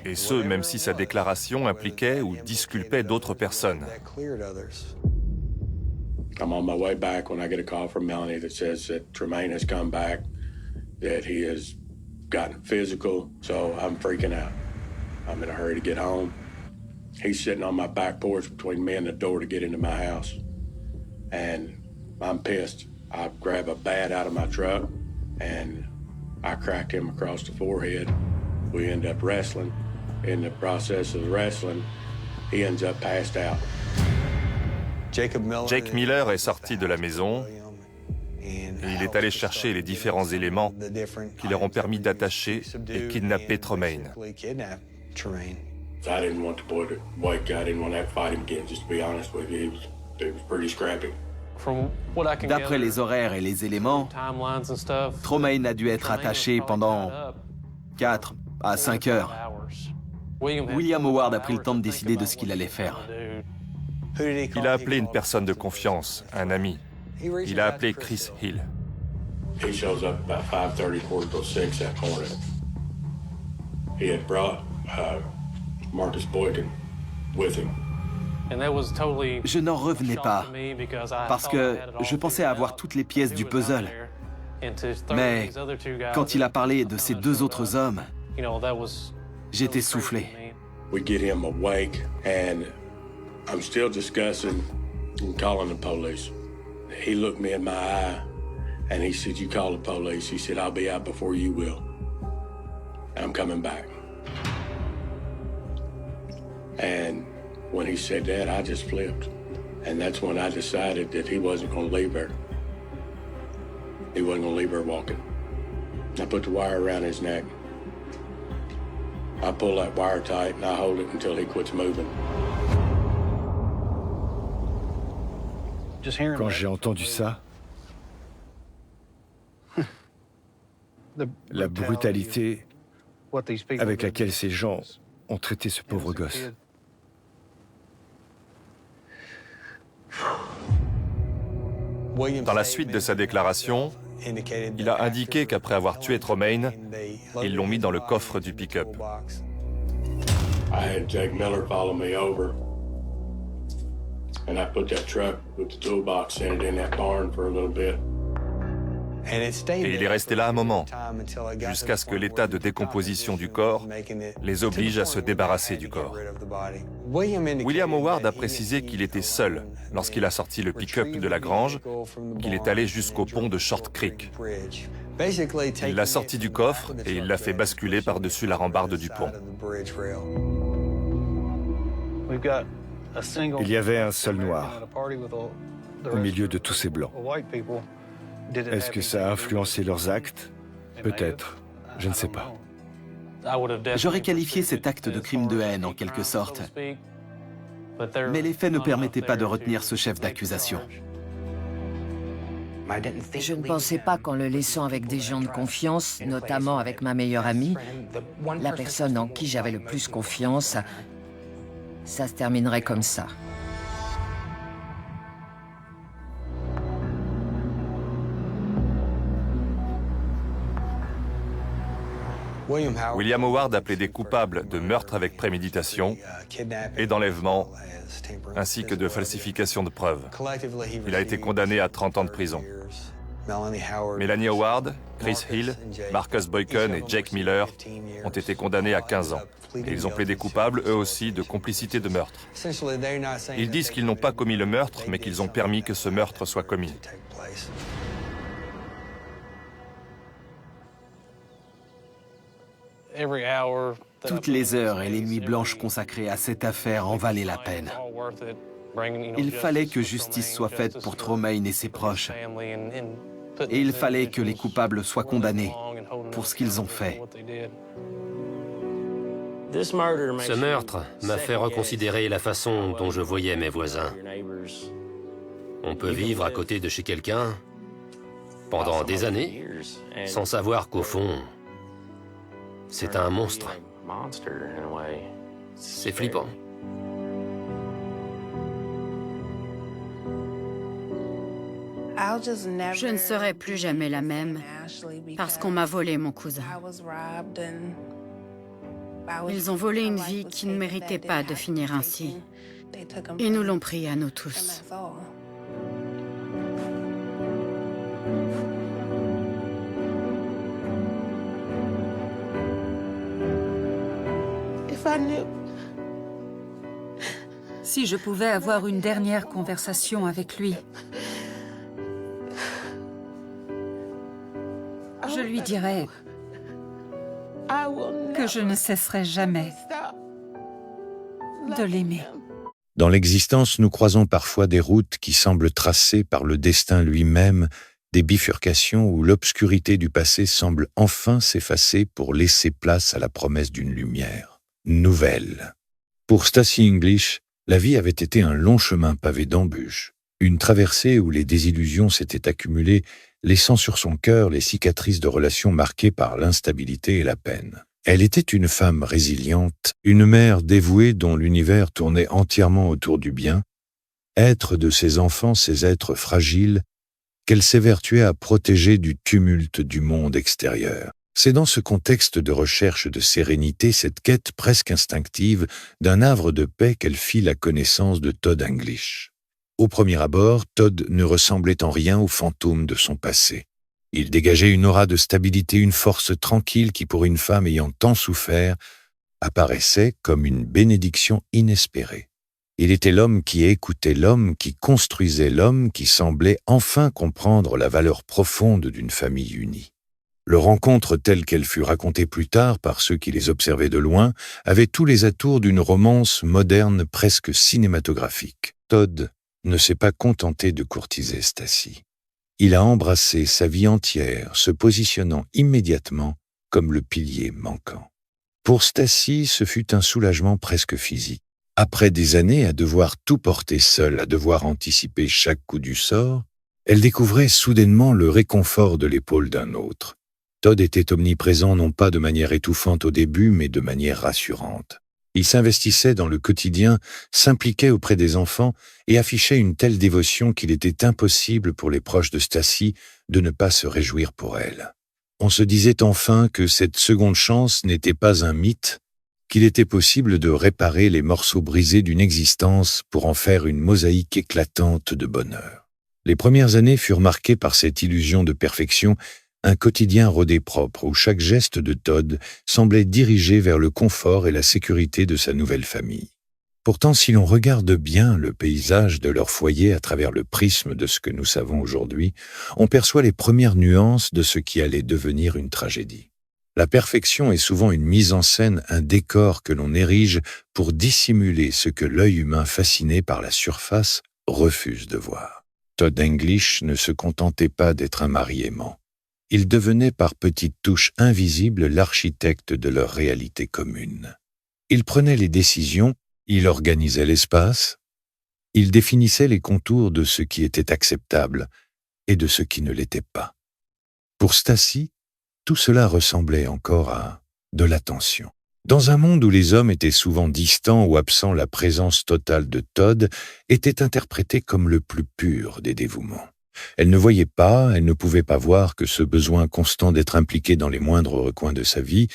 Et ce, même si sa déclaration impliquait ou disculpait d'autres personnes. I'm on my way back when I get a call from Melanie that says that Tremaine has come back, that he has gotten physical, so I'm freaking out. I'm in a hurry to get home. He's sitting on my back porch between me and the door to get into my house. And I'm pissed. I grab a bat out of my truck and I crack him across the forehead. We end up wrestling. In the process of the wrestling, he ends up passed out. Jake Miller est sorti de la maison et il est allé chercher les différents éléments qui leur ont permis d'attacher et kidnapper Tremaine. I didn't want the boy to wake. I didn't want to have to fight him again, just to be honest with you. It was pretty scrappy. D'après les horaires et les éléments, Tremaine a dû être attaché pendant 4 à 5 heures. William Howard a pris le temps de décider de ce qu'il allait faire. Il a appelé une personne de confiance, un ami. Il a appelé Chris Hill. He shows up about 5:30, 5:45 that morning. He had brought Marcus Boykin with him. Je n'en revenais pas, parce que je pensais avoir toutes les pièces du puzzle. Mais quand il a parlé de ces deux autres hommes, j'étais soufflé. We get him awake, and I'm still discussing and calling the police. He looked me in my eye, and he said, "You call the police." He said, "I'll be out before you will. I'm coming back." And when he said that, I just flipped. And that's when I decided that he wasn't going to leave her. He wasn't going to leave her walking. I put the wire around his neck. I pull that wire tight and I hold it until he quits moving. Quand j'ai entendu ça, la brutalité avec laquelle ces gens ont traité ce pauvre gosse. Dans la suite de sa déclaration, il a indiqué qu'après avoir tué Tremaine, ils l'ont mis dans le coffre du pick-up. I had Jake Miller follow me over, and I put that truck with the toolbox in it in that barn for a little bit. Et il est resté là un moment, jusqu'à ce que l'état de décomposition du corps les oblige à se débarrasser du corps. William Howard a précisé qu'il était seul lorsqu'il a sorti le pick-up de la grange, qu'il est allé jusqu'au pont de Short Creek. Il l'a sorti du coffre et il l'a fait basculer par-dessus la rambarde du pont. Il y avait un seul noir au milieu de tous ces blancs. Est-ce que ça a influencé leurs actes? Peut-être, je ne sais pas. J'aurais qualifié cet acte de crime de haine en quelque sorte. Mais les faits ne permettaient pas de retenir ce chef d'accusation. Je ne pensais pas qu'en le laissant avec des gens de confiance, notamment avec ma meilleure amie, la personne en qui j'avais le plus confiance, ça se terminerait comme ça. William Howard a plaidé coupable de meurtre avec préméditation et d'enlèvement, ainsi que de falsification de preuves. Il a été condamné à 30 ans de prison. Melanie Howard, Chris Hill, Marcus Boykin et Jake Miller ont été condamnés à 15 ans. Et ils ont plaidé coupables, eux aussi, de complicité de meurtre. Ils disent qu'ils n'ont pas commis le meurtre, mais qu'ils ont permis que ce meurtre soit commis. Toutes les heures et les nuits blanches consacrées à cette affaire en valaient la peine. Il fallait que justice soit faite pour Tremaine et ses proches. Et il fallait que les coupables soient condamnés pour ce qu'ils ont fait. Ce meurtre m'a fait reconsidérer la façon dont je voyais mes voisins. On peut vivre à côté de chez quelqu'un pendant des années sans savoir qu'au fond, c'est un monstre. C'est flippant. Je ne serai plus jamais la même parce qu'on m'a volé mon cousin. Ils ont volé une vie qui ne méritait pas de finir ainsi. Ils nous l'ont pris à nous tous. Si je pouvais avoir une dernière conversation avec lui, je lui dirais que je ne cesserai jamais de l'aimer. Dans l'existence, nous croisons parfois des routes qui semblent tracées par le destin lui-même, des bifurcations où l'obscurité du passé semble enfin s'effacer pour laisser place à la promesse d'une lumière nouvelle. Pour Stacy English, la vie avait été un long chemin pavé d'embûches, une traversée où les désillusions s'étaient accumulées, laissant sur son cœur les cicatrices de relations marquées par l'instabilité et la peine. Elle était une femme résiliente, une mère dévouée dont l'univers tournait entièrement autour du bien, être de ses enfants ces êtres fragiles qu'elle s'évertuait à protéger du tumulte du monde extérieur. C'est dans ce contexte de recherche de sérénité, cette quête presque instinctive d'un havre de paix qu'elle fit la connaissance de Todd English. Au premier abord, Todd ne ressemblait en rien au fantôme de son passé. Il dégageait une aura de stabilité, une force tranquille qui, pour une femme ayant tant souffert, apparaissait comme une bénédiction inespérée. Il était l'homme qui écoutait l'homme, qui construisait l'homme, qui semblait enfin comprendre la valeur profonde d'une famille unie. Leur rencontre telle qu'elle fut racontée plus tard par ceux qui les observaient de loin avait tous les atours d'une romance moderne presque cinématographique. Todd ne s'est pas contenté de courtiser Stacy. Il a embrassé sa vie entière, se positionnant immédiatement comme le pilier manquant. Pour Stacy, ce fut un soulagement presque physique. Après des années à devoir tout porter seule, à devoir anticiper chaque coup du sort, elle découvrait soudainement le réconfort de l'épaule d'un autre. Todd était omniprésent non pas de manière étouffante au début, mais de manière rassurante. Il s'investissait dans le quotidien, s'impliquait auprès des enfants et affichait une telle dévotion qu'il était impossible pour les proches de Stacy de ne pas se réjouir pour elle. On se disait enfin que cette seconde chance n'était pas un mythe, qu'il était possible de réparer les morceaux brisés d'une existence pour en faire une mosaïque éclatante de bonheur. Les premières années furent marquées par cette illusion de perfection, un quotidien rodé propre où chaque geste de Todd semblait dirigé vers le confort et la sécurité de sa nouvelle famille. Pourtant, si l'on regarde bien le paysage de leur foyer à travers le prisme de ce que nous savons aujourd'hui, on perçoit les premières nuances de ce qui allait devenir une tragédie. La perfection est souvent une mise en scène, un décor que l'on érige pour dissimuler ce que l'œil humain fasciné par la surface refuse de voir. Todd English ne se contentait pas d'être un mari aimant. Il devenait par petites touches invisibles l'architecte de leur réalité commune. Il prenait les décisions, il organisait l'espace, il définissait les contours de ce qui était acceptable et de ce qui ne l'était pas. Pour Stacy, tout cela ressemblait encore à de l'attention. Dans un monde où les hommes étaient souvent distants ou absents, la présence totale de Todd était interprétée comme le plus pur des dévouements. Elle ne voyait pas, elle ne pouvait pas voir que ce besoin constant d'être impliqué dans les moindres recoins de sa vie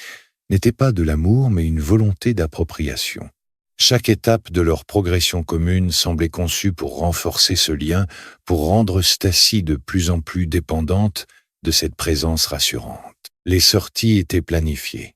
n'était pas de l'amour, mais une volonté d'appropriation. Chaque étape de leur progression commune semblait conçue pour renforcer ce lien, pour rendre Stacy de plus en plus dépendante de cette présence rassurante. Les sorties étaient planifiées.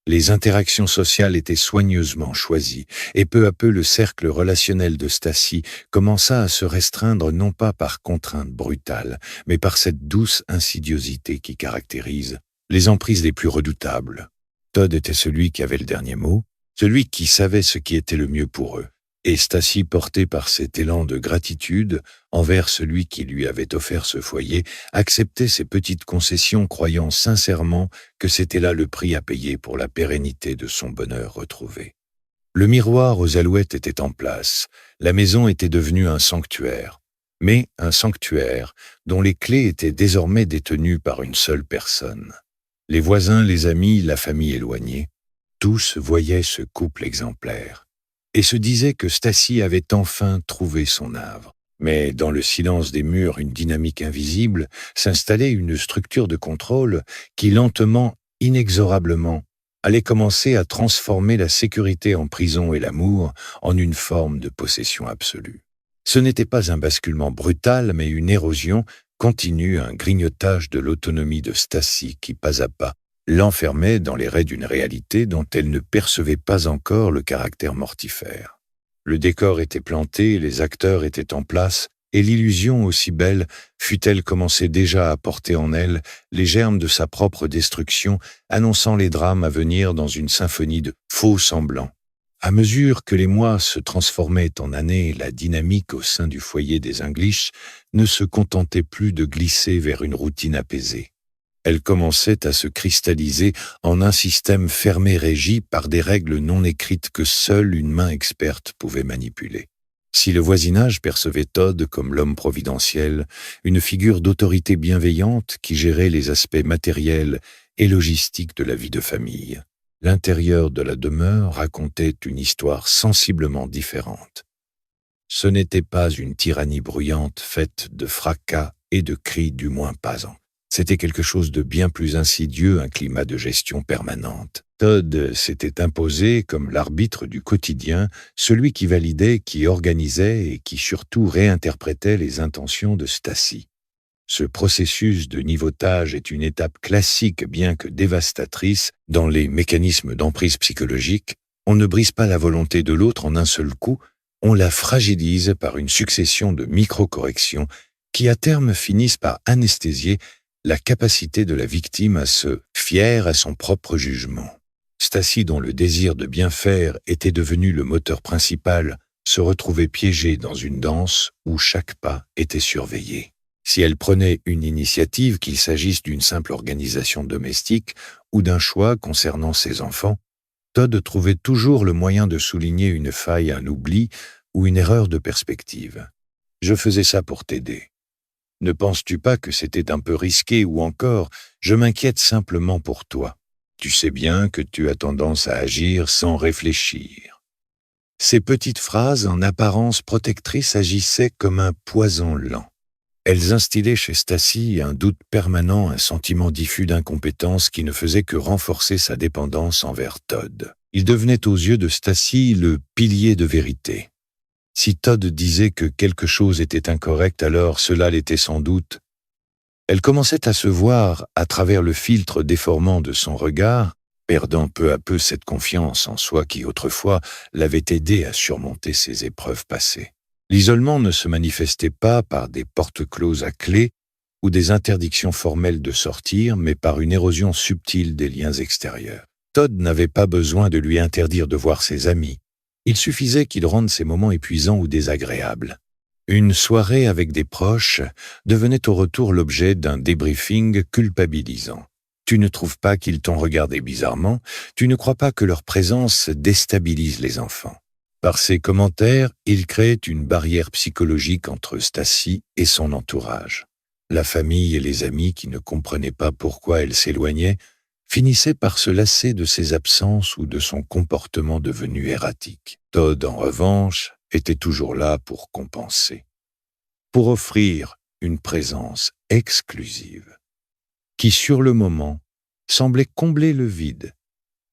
Les interactions sociales étaient soigneusement choisies, et peu à peu le cercle relationnel de Stacy commença à se restreindre non pas par contrainte brutale, mais par cette douce insidiosité qui caractérise les emprises les plus redoutables. Todd était celui qui avait le dernier mot, celui qui savait ce qui était le mieux pour eux, et Stacy, portée par cet élan de gratitude envers celui qui lui avait offert ce foyer, acceptait ces petites concessions, croyant sincèrement que c'était là le prix à payer pour la pérennité de son bonheur retrouvé. Le miroir aux alouettes était en place, la maison était devenue un sanctuaire, mais un sanctuaire dont les clés étaient désormais détenues par une seule personne. Les voisins, les amis, la famille éloignée, tous voyaient ce couple exemplaire et se disaient que Stacy avait enfin trouvé son havre. Mais dans le silence des murs, une dynamique invisible, s'installait une structure de contrôle qui lentement, inexorablement, allait commencer à transformer la sécurité en prison et l'amour en une forme de possession absolue. Ce n'était pas un basculement brutal, mais une érosion continue, un grignotage de l'autonomie de Stacy qui, pas à pas, l'enfermait dans les raies d'une réalité dont elle ne percevait pas encore le caractère mortifère. Le décor était planté, les acteurs étaient en place, et l'illusion, aussi belle, fut-elle commencée déjà à porter en elle les germes de sa propre destruction, annonçant les drames à venir dans une symphonie de faux semblants. À mesure que les mois se transformaient en années, la dynamique au sein du foyer des English ne se contentait plus de glisser vers une routine apaisée. Elle commençait à se cristalliser en un système fermé régi par des règles non écrites que seule une main experte pouvait manipuler. Si le voisinage percevait Todd comme l'homme providentiel, une figure d'autorité bienveillante qui gérait les aspects matériels et logistiques de la vie de famille, l'intérieur de la demeure racontait une histoire sensiblement différente. Ce n'était pas une tyrannie bruyante faite de fracas et de cris du moins pasants. C'était quelque chose de bien plus insidieux, un climat de gestion permanente. Todd s'était imposé comme l'arbitre du quotidien, celui qui validait, qui organisait et qui surtout réinterprétait les intentions de Stacy. Ce processus de niveautage est une étape classique bien que dévastatrice dans les mécanismes d'emprise psychologique. On ne brise pas la volonté de l'autre en un seul coup, on la fragilise par une succession de micro-corrections qui à terme finissent par anesthésier la capacité de la victime à se fier à son propre jugement. Stacy, dont le désir de bien faire était devenu le moteur principal, se retrouvait piégée dans une danse où chaque pas était surveillé. Si elle prenait une initiative, qu'il s'agisse d'une simple organisation domestique ou d'un choix concernant ses enfants, Todd trouvait toujours le moyen de souligner une faille, un oubli ou une erreur de perspective. « Je faisais ça pour t'aider. Ne penses-tu pas que c'était un peu risqué ou encore, je m'inquiète simplement pour toi. Tu sais bien que tu as tendance à agir sans réfléchir. » Ces petites phrases, en apparence protectrices, agissaient comme un poison lent. Elles instillaient chez Stacy un doute permanent, un sentiment diffus d'incompétence qui ne faisait que renforcer sa dépendance envers Todd. Il devenait aux yeux de Stacy le pilier de vérité. Si Todd disait que quelque chose était incorrect, alors cela l'était sans doute. Elle commençait à se voir à travers le filtre déformant de son regard, perdant peu à peu cette confiance en soi qui autrefois l'avait aidé à surmonter ses épreuves passées. L'isolement ne se manifestait pas par des portes closes à clé ou des interdictions formelles de sortir, mais par une érosion subtile des liens extérieurs. Todd n'avait pas besoin de lui interdire de voir ses amis. Il suffisait qu'il rende ces moments épuisants ou désagréables. Une soirée avec des proches devenait au retour l'objet d'un débriefing culpabilisant. Tu ne trouves pas qu'ils t'ont regardé bizarrement? Tu ne crois pas que leur présence déstabilise les enfants? Par ses commentaires, il créait une barrière psychologique entre Stacy et son entourage. La famille et les amis qui ne comprenaient pas pourquoi elle s'éloignait finissaient par se lasser de ses absences ou de son comportement devenu erratique. Todd, en revanche, était toujours là pour compenser, pour offrir une présence exclusive, qui sur le moment semblait combler le vide,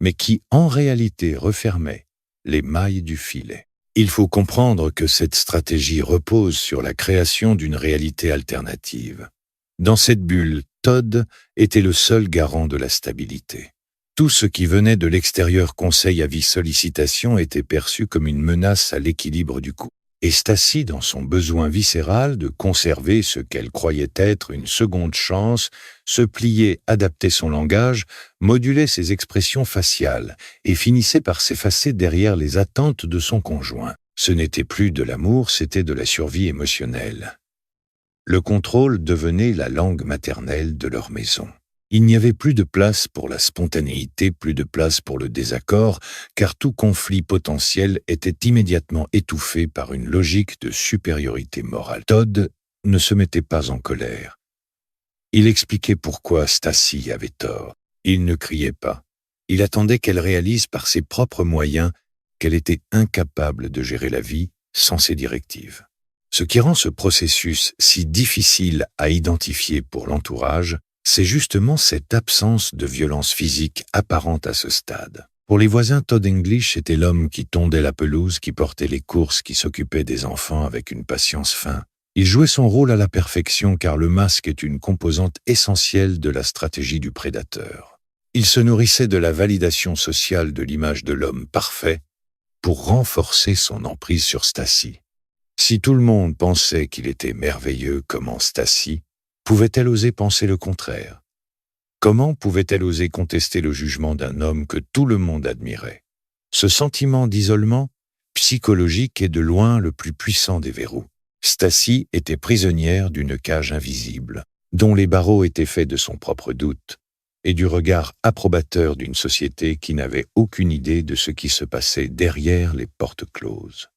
mais qui en réalité refermait les mailles du filet. Il faut comprendre que cette stratégie repose sur la création d'une réalité alternative. Dans cette bulle, Todd était le seul garant de la stabilité. Tout ce qui venait de l'extérieur, conseil, avis, sollicitation, était perçu comme une menace à l'équilibre du couple. Et Stacy, dans son besoin viscéral de conserver ce qu'elle croyait être une seconde chance, se pliait, adaptait son langage, modulait ses expressions faciales et finissait par s'effacer derrière les attentes de son conjoint. Ce n'était plus de l'amour, c'était de la survie émotionnelle. Le contrôle devenait la langue maternelle de leur maison. Il n'y avait plus de place pour la spontanéité, plus de place pour le désaccord, car tout conflit potentiel était immédiatement étouffé par une logique de supériorité morale. Todd ne se mettait pas en colère. Il expliquait pourquoi Stacy avait tort. Il ne criait pas. Il attendait qu'elle réalise par ses propres moyens qu'elle était incapable de gérer la vie sans ses directives. Ce qui rend ce processus si difficile à identifier pour l'entourage, c'est justement cette absence de violence physique apparente à ce stade. Pour les voisins, Todd English était l'homme qui tondait la pelouse, qui portait les courses, qui s'occupait des enfants avec une patience fin. Il jouait son rôle à la perfection car le masque est une composante essentielle de la stratégie du prédateur. Il se nourrissait de la validation sociale de l'image de l'homme parfait pour renforcer son emprise sur Stacy. Si tout le monde pensait qu'il était merveilleux, comment Stacy pouvait-elle oser penser le contraire? Comment pouvait-elle oser contester le jugement d'un homme que tout le monde admirait? Ce sentiment d'isolement psychologique est de loin le plus puissant des verrous. Stacy était prisonnière d'une cage invisible, dont les barreaux étaient faits de son propre doute et du regard approbateur d'une société qui n'avait aucune idée de ce qui se passait derrière les portes closes.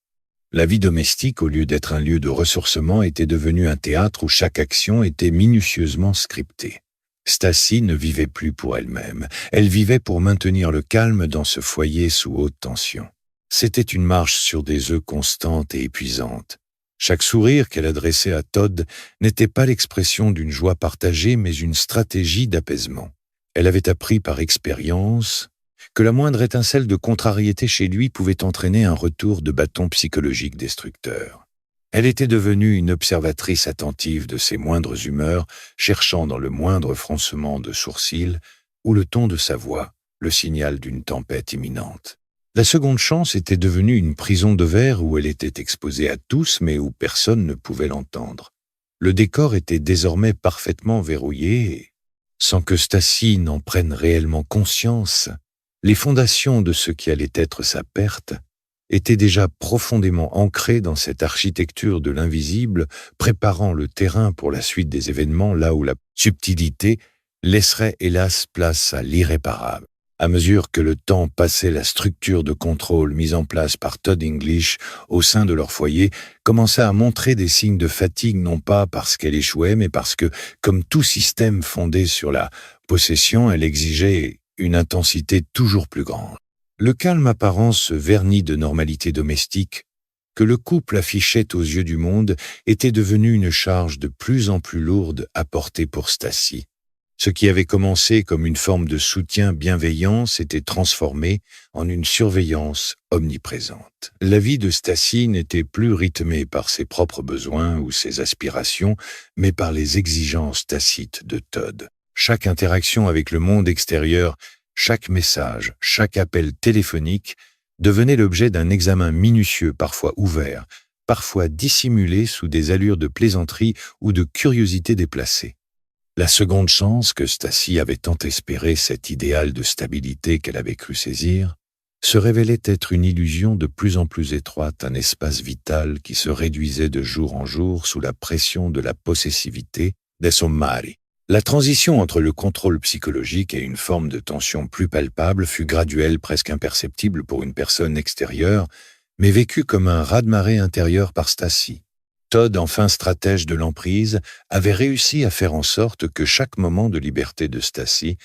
La vie domestique, au lieu d'être un lieu de ressourcement, était devenue un théâtre où chaque action était minutieusement scriptée. Stacy ne vivait plus pour elle-même. Elle vivait pour maintenir le calme dans ce foyer sous haute tension. C'était une marche sur des œufs constante et épuisante. Chaque sourire qu'elle adressait à Todd n'était pas l'expression d'une joie partagée, mais une stratégie d'apaisement. Elle avait appris par expérience que la moindre étincelle de contrariété chez lui pouvait entraîner un retour de bâton psychologique destructeur. Elle était devenue une observatrice attentive de ses moindres humeurs, cherchant dans le moindre froncement de sourcils ou le ton de sa voix le signal d'une tempête imminente. La seconde chance était devenue une prison de verre où elle était exposée à tous mais où personne ne pouvait l'entendre. Le décor était désormais parfaitement verrouillé et, sans que Stacy n'en prenne réellement conscience, les fondations de ce qui allait être sa perte étaient déjà profondément ancrées dans cette architecture de l'invisible, préparant le terrain pour la suite des événements là où la subtilité laisserait hélas place à l'irréparable. À mesure que le temps passait, la structure de contrôle mise en place par Todd English au sein de leur foyer commença à montrer des signes de fatigue, non pas parce qu'elle échouait, mais parce que, comme tout système fondé sur la possession, elle exigeait une intensité toujours plus grande. Le calme apparent se vernit de normalité domestique que le couple affichait aux yeux du monde était devenu une charge de plus en plus lourde à porter pour Stacy. Ce qui avait commencé comme une forme de soutien bienveillant s'était transformé en une surveillance omniprésente. La vie de Stacy n'était plus rythmée par ses propres besoins ou ses aspirations, mais par les exigences tacites de Todd. Chaque interaction avec le monde extérieur, chaque message, chaque appel téléphonique devenait l'objet d'un examen minutieux, parfois ouvert, parfois dissimulé sous des allures de plaisanterie ou de curiosité déplacée. La seconde chance que Stacy avait tant espéré, cet idéal de stabilité qu'elle avait cru saisir, se révélait être une illusion de plus en plus étroite, un espace vital qui se réduisait de jour en jour sous la pression de la possessivité des sommari. La transition entre le contrôle psychologique et une forme de tension plus palpable fut graduelle, presque imperceptible pour une personne extérieure, mais vécue comme un raz-de-marée intérieur par Stacy. Todd, enfin stratège de l'emprise, avait réussi à faire en sorte que chaque moment de liberté de Stacy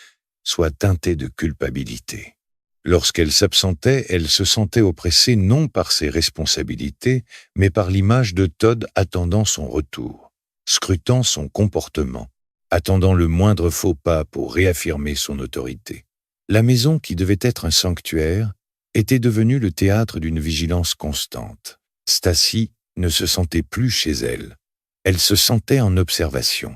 soit teinté de culpabilité. Lorsqu'elle s'absentait, elle se sentait oppressée non par ses responsabilités, mais par l'image de Todd attendant son retour, scrutant son comportement, attendant le moindre faux pas pour réaffirmer son autorité. La maison, qui devait être un sanctuaire, était devenue le théâtre d'une vigilance constante. Stacy ne se sentait plus chez elle. Elle se sentait en observation.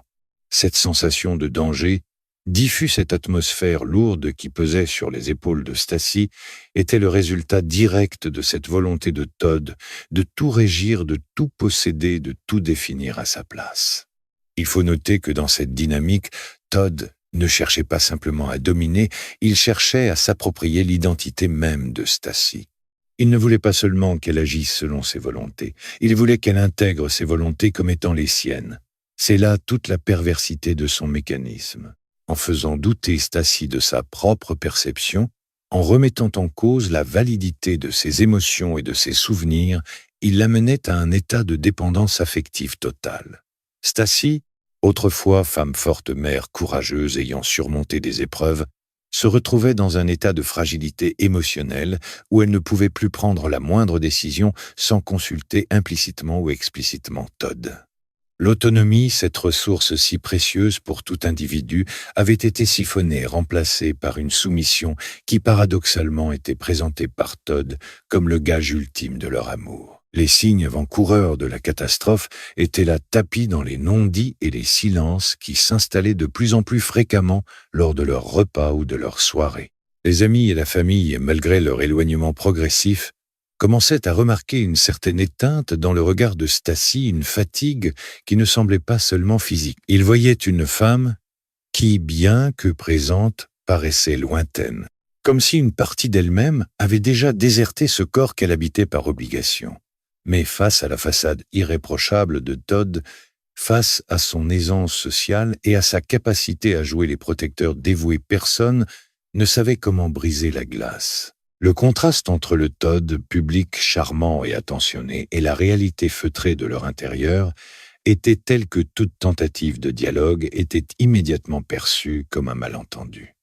Cette sensation de danger, diffus cette atmosphère lourde qui pesait sur les épaules de Stacy, était le résultat direct de cette volonté de Todd de tout régir, de tout posséder, de tout définir à sa place. Il faut noter que dans cette dynamique, Todd ne cherchait pas simplement à dominer, il cherchait à s'approprier l'identité même de Stacy. Il ne voulait pas seulement qu'elle agisse selon ses volontés, il voulait qu'elle intègre ses volontés comme étant les siennes. C'est là toute la perversité de son mécanisme. En faisant douter Stacy de sa propre perception, en remettant en cause la validité de ses émotions et de ses souvenirs, il l'amenait à un état de dépendance affective totale. Stacy, autrefois femme forte, mère courageuse ayant surmonté des épreuves, se retrouvait dans un état de fragilité émotionnelle où elle ne pouvait plus prendre la moindre décision sans consulter implicitement ou explicitement Todd. L'autonomie, cette ressource si précieuse pour tout individu, avait été siphonnée, remplacée par une soumission qui paradoxalement était présentée par Todd comme le gage ultime de leur amour. Les signes avant-coureurs de la catastrophe étaient là tapis dans les non-dits et les silences qui s'installaient de plus en plus fréquemment lors de leurs repas ou de leurs soirées. Les amis et la famille, malgré leur éloignement progressif, commençaient à remarquer une certaine éteinte dans le regard de Stacy, une fatigue qui ne semblait pas seulement physique. Ils voyaient une femme qui, bien que présente, paraissait lointaine, comme si une partie d'elle-même avait déjà déserté ce corps qu'elle habitait par obligation. Mais face à la façade irréprochable de Todd, face à son aisance sociale et à sa capacité à jouer les protecteurs dévoués, personne ne savait comment briser la glace. Le contraste entre le Todd, public charmant et attentionné, et la réalité feutrée de leur intérieur était telle que toute tentative de dialogue était immédiatement perçue comme un malentendu.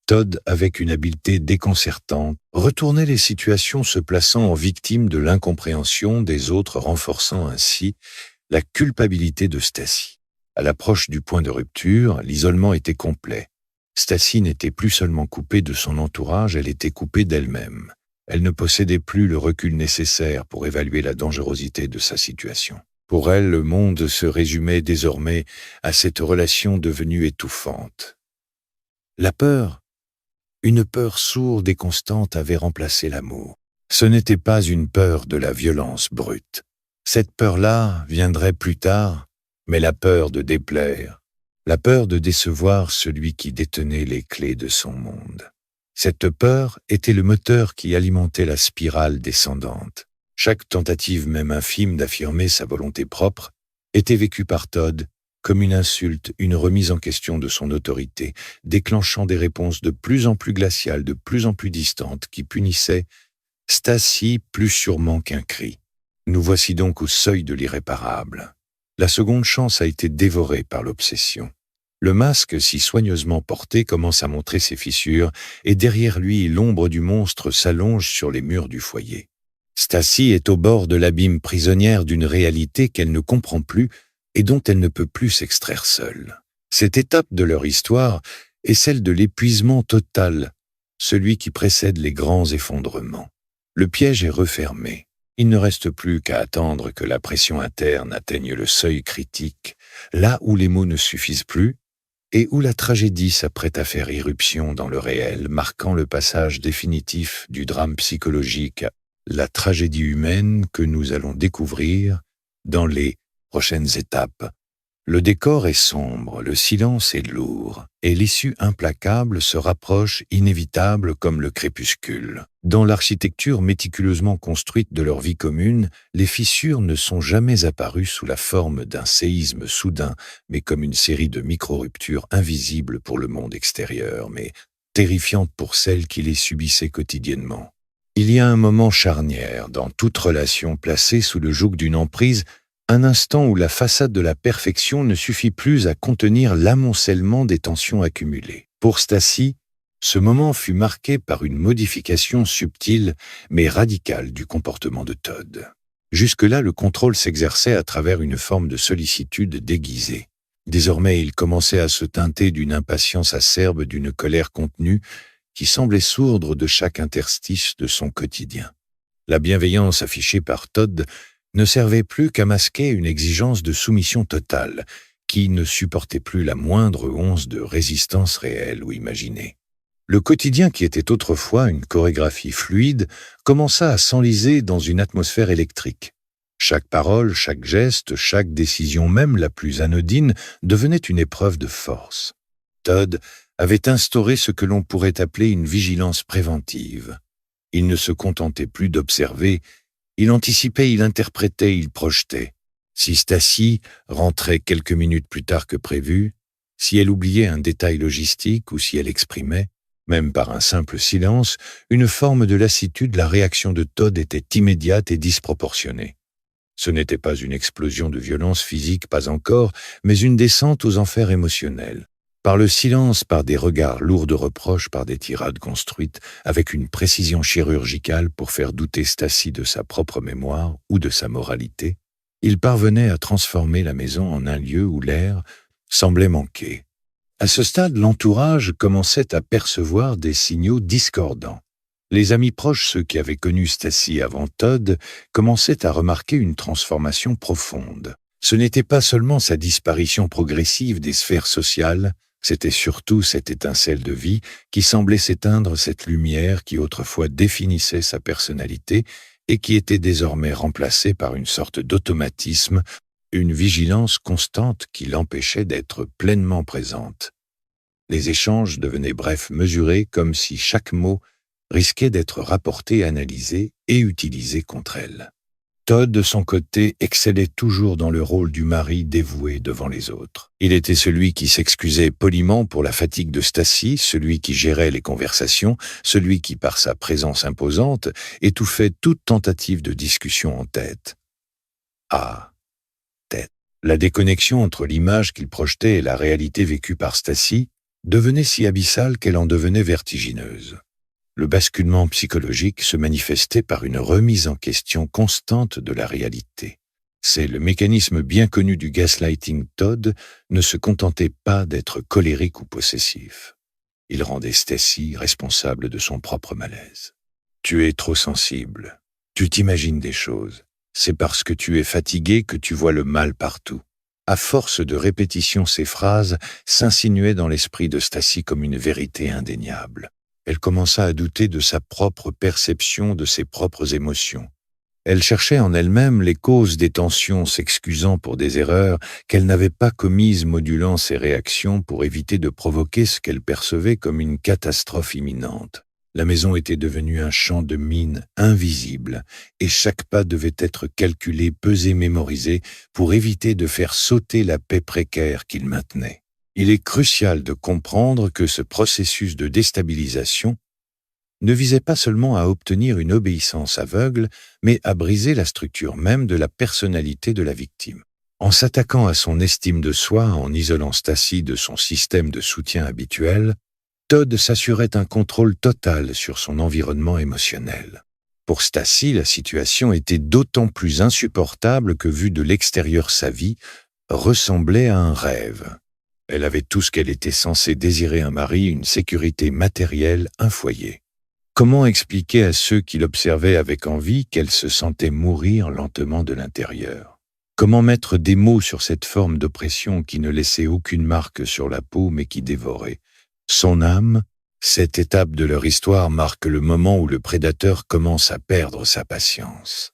Todd, avec une habileté déconcertante, retournait les situations se plaçant en victime de l'incompréhension des autres, renforçant ainsi la culpabilité de Stacy. À l'approche du point de rupture, l'isolement était complet. Stacy n'était plus seulement coupée de son entourage, elle était coupée d'elle-même. Elle ne possédait plus le recul nécessaire pour évaluer la dangerosité de sa situation. Pour elle, le monde se résumait désormais à cette relation devenue étouffante. La peur, une peur sourde et constante, avait remplacé l'amour. Ce n'était pas une peur de la violence brute. Cette peur-là viendrait plus tard, mais la peur de déplaire, la peur de décevoir celui qui détenait les clés de son monde. Cette peur était le moteur qui alimentait la spirale descendante. Chaque tentative, même infime, d'affirmer sa volonté propre était vécue par Todd comme une insulte, une remise en question de son autorité, déclenchant des réponses de plus en plus glaciales, de plus en plus distantes, qui punissaient Stacy plus sûrement qu'un cri. Nous voici donc au seuil de l'irréparable. La seconde chance a été dévorée par l'obsession. Le masque, si soigneusement porté, commence à montrer ses fissures, et derrière lui, l'ombre du monstre s'allonge sur les murs du foyer. Stacy est au bord de l'abîme, prisonnière d'une réalité qu'elle ne comprend plus et dont elle ne peut plus s'extraire seule. Cette étape de leur histoire est celle de l'épuisement total, celui qui précède les grands effondrements. Le piège est refermé. Il ne reste plus qu'à attendre que la pression interne atteigne le seuil critique, là où les mots ne suffisent plus, et où la tragédie s'apprête à faire irruption dans le réel, marquant le passage définitif du drame psychologique, la tragédie humaine que nous allons découvrir dans les prochaines étapes. Le décor est sombre, le silence est lourd, et l'issue implacable se rapproche inévitable comme le crépuscule. Dans l'architecture méticuleusement construite de leur vie commune, les fissures ne sont jamais apparues sous la forme d'un séisme soudain, mais comme une série de micro-ruptures invisibles pour le monde extérieur, mais terrifiantes pour celles qui les subissaient quotidiennement. Il y a un moment charnière dans toute relation placée sous le joug d'une emprise, un instant où la façade de la perfection ne suffit plus à contenir l'amoncellement des tensions accumulées. Pour Stacy, ce moment fut marqué par une modification subtile mais radicale du comportement de Todd. Jusque-là, le contrôle s'exerçait à travers une forme de sollicitude déguisée. Désormais, il commençait à se teinter d'une impatience acerbe, d'une colère contenue, qui semblait sourdre de chaque interstice de son quotidien. La bienveillance affichée par Todd ne servait plus qu'à masquer une exigence de soumission totale, qui ne supportait plus la moindre once de résistance réelle ou imaginée. Le quotidien qui était autrefois une chorégraphie fluide commença à s'enliser dans une atmosphère électrique. Chaque parole, chaque geste, chaque décision, même la plus anodine, devenait une épreuve de force. Todd avait instauré ce que l'on pourrait appeler une vigilance préventive. Il ne se contentait plus d'observer, il anticipait, il interprétait, il projetait. Si Stacy rentrait quelques minutes plus tard que prévu, si elle oubliait un détail logistique ou si elle exprimait, même par un simple silence, une forme de lassitude, la réaction de Todd était immédiate et disproportionnée. Ce n'était pas une explosion de violence physique, pas encore, mais une descente aux enfers émotionnels. Par le silence, par des regards lourds de reproches, par des tirades construites, avec une précision chirurgicale pour faire douter Stacy de sa propre mémoire ou de sa moralité, il parvenait à transformer la maison en un lieu où l'air semblait manquer. À ce stade, l'entourage commençait à percevoir des signaux discordants. Les amis proches, ceux qui avaient connu Stacy avant Todd, commençaient à remarquer une transformation profonde. Ce n'était pas seulement sa disparition progressive des sphères sociales, c'était surtout cette étincelle de vie qui semblait s'éteindre, cette lumière qui autrefois définissait sa personnalité et qui était désormais remplacée par une sorte d'automatisme, une vigilance constante qui l'empêchait d'être pleinement présente. Les échanges devenaient brefs, mesurés, comme si chaque mot risquait d'être rapporté, analysé et utilisé contre elle. Todd, de son côté, excellait toujours dans le rôle du mari dévoué devant les autres. Il était celui qui s'excusait poliment pour la fatigue de Stacy, celui qui gérait les conversations, celui qui, par sa présence imposante, étouffait toute tentative de discussion en tête. La déconnexion entre l'image qu'il projetait et la réalité vécue par Stacy devenait si abyssale qu'elle en devenait vertigineuse. Le basculement psychologique se manifestait par une remise en question constante de la réalité. C'est le mécanisme bien connu du gaslighting. Todd ne se contentait pas d'être colérique ou possessif. Il rendait Stacy responsable de son propre malaise. « Tu es trop sensible. Tu t'imagines des choses. C'est parce que tu es fatigué que tu vois le mal partout. » À force de répétition, ces phrases s'insinuaient dans l'esprit de Stacy comme une vérité indéniable. Elle commença à douter de sa propre perception, de ses propres émotions. Elle cherchait en elle-même les causes des tensions, s'excusant pour des erreurs qu'elle n'avait pas commises, modulant ses réactions pour éviter de provoquer ce qu'elle percevait comme une catastrophe imminente. La maison était devenue un champ de mines invisible, et chaque pas devait être calculé, pesé, mémorisé, pour éviter de faire sauter la paix précaire qu'il maintenait. Il est crucial de comprendre que ce processus de déstabilisation ne visait pas seulement à obtenir une obéissance aveugle, mais à briser la structure même de la personnalité de la victime. En s'attaquant à son estime de soi, en isolant Stacy de son système de soutien habituel, Todd s'assurait un contrôle total sur son environnement émotionnel. Pour Stacy, la situation était d'autant plus insupportable que, vue de l'extérieur, sa vie ressemblait à un rêve. Elle avait tout ce qu'elle était censée désirer: un mari, une sécurité matérielle, un foyer. Comment expliquer à ceux qui l'observaient avec envie qu'elle se sentait mourir lentement de l'intérieur? Comment mettre des mots sur cette forme d'oppression qui ne laissait aucune marque sur la peau mais qui dévorait son âme? Cette étape de leur histoire marque le moment où le prédateur commence à perdre sa patience.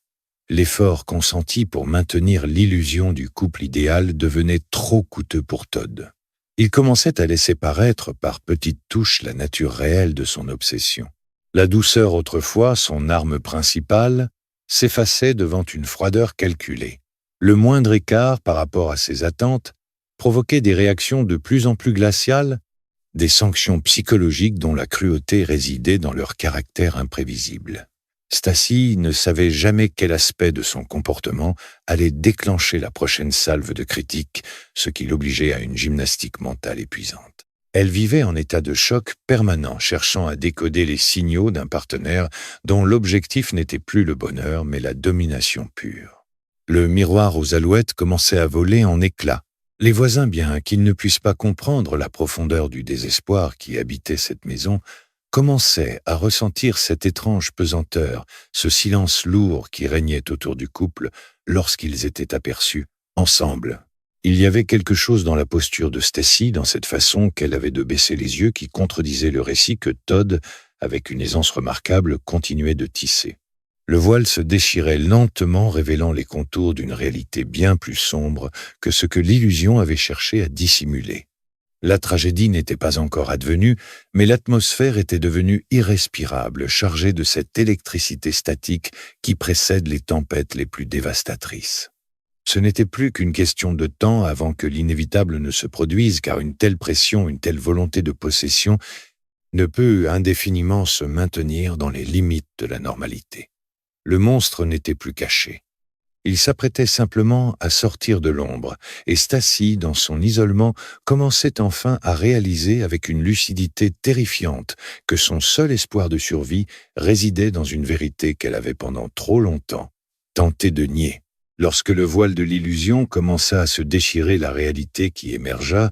L'effort consenti pour maintenir l'illusion du couple idéal devenait trop coûteux pour Todd. Il commençait à laisser paraître par petites touches la nature réelle de son obsession. La douceur, autrefois son arme principale, s'effaçait devant une froideur calculée. Le moindre écart par rapport à ses attentes provoquait des réactions de plus en plus glaciales, des sanctions psychologiques dont la cruauté résidait dans leur caractère imprévisible. Stacy ne savait jamais quel aspect de son comportement allait déclencher la prochaine salve de critiques, ce qui l'obligeait à une gymnastique mentale épuisante. Elle vivait en état de choc permanent, cherchant à décoder les signaux d'un partenaire dont l'objectif n'était plus le bonheur, mais la domination pure. Le miroir aux alouettes commençait à voler en éclats. Les voisins, bien qu'ils ne puissent pas comprendre la profondeur du désespoir qui habitait cette maison, commençaient à ressentir cette étrange pesanteur, ce silence lourd qui régnait autour du couple lorsqu'ils étaient aperçus, ensemble. Il y avait quelque chose dans la posture de Stacy, dans cette façon qu'elle avait de baisser les yeux, qui contredisait le récit que Todd, avec une aisance remarquable, continuait de tisser. Le voile se déchirait lentement, révélant les contours d'une réalité bien plus sombre que ce que l'illusion avait cherché à dissimuler. La tragédie n'était pas encore advenue, mais l'atmosphère était devenue irrespirable, chargée de cette électricité statique qui précède les tempêtes les plus dévastatrices. Ce n'était plus qu'une question de temps avant que l'inévitable ne se produise, car une telle pression, une telle volonté de possession ne peut indéfiniment se maintenir dans les limites de la normalité. Le monstre n'était plus caché. Il s'apprêtait simplement à sortir de l'ombre, et Stacy, dans son isolement, commençait enfin à réaliser avec une lucidité terrifiante que son seul espoir de survie résidait dans une vérité qu'elle avait pendant trop longtemps tenté de nier. Lorsque le voile de l'illusion commença à se déchirer, la réalité qui émergea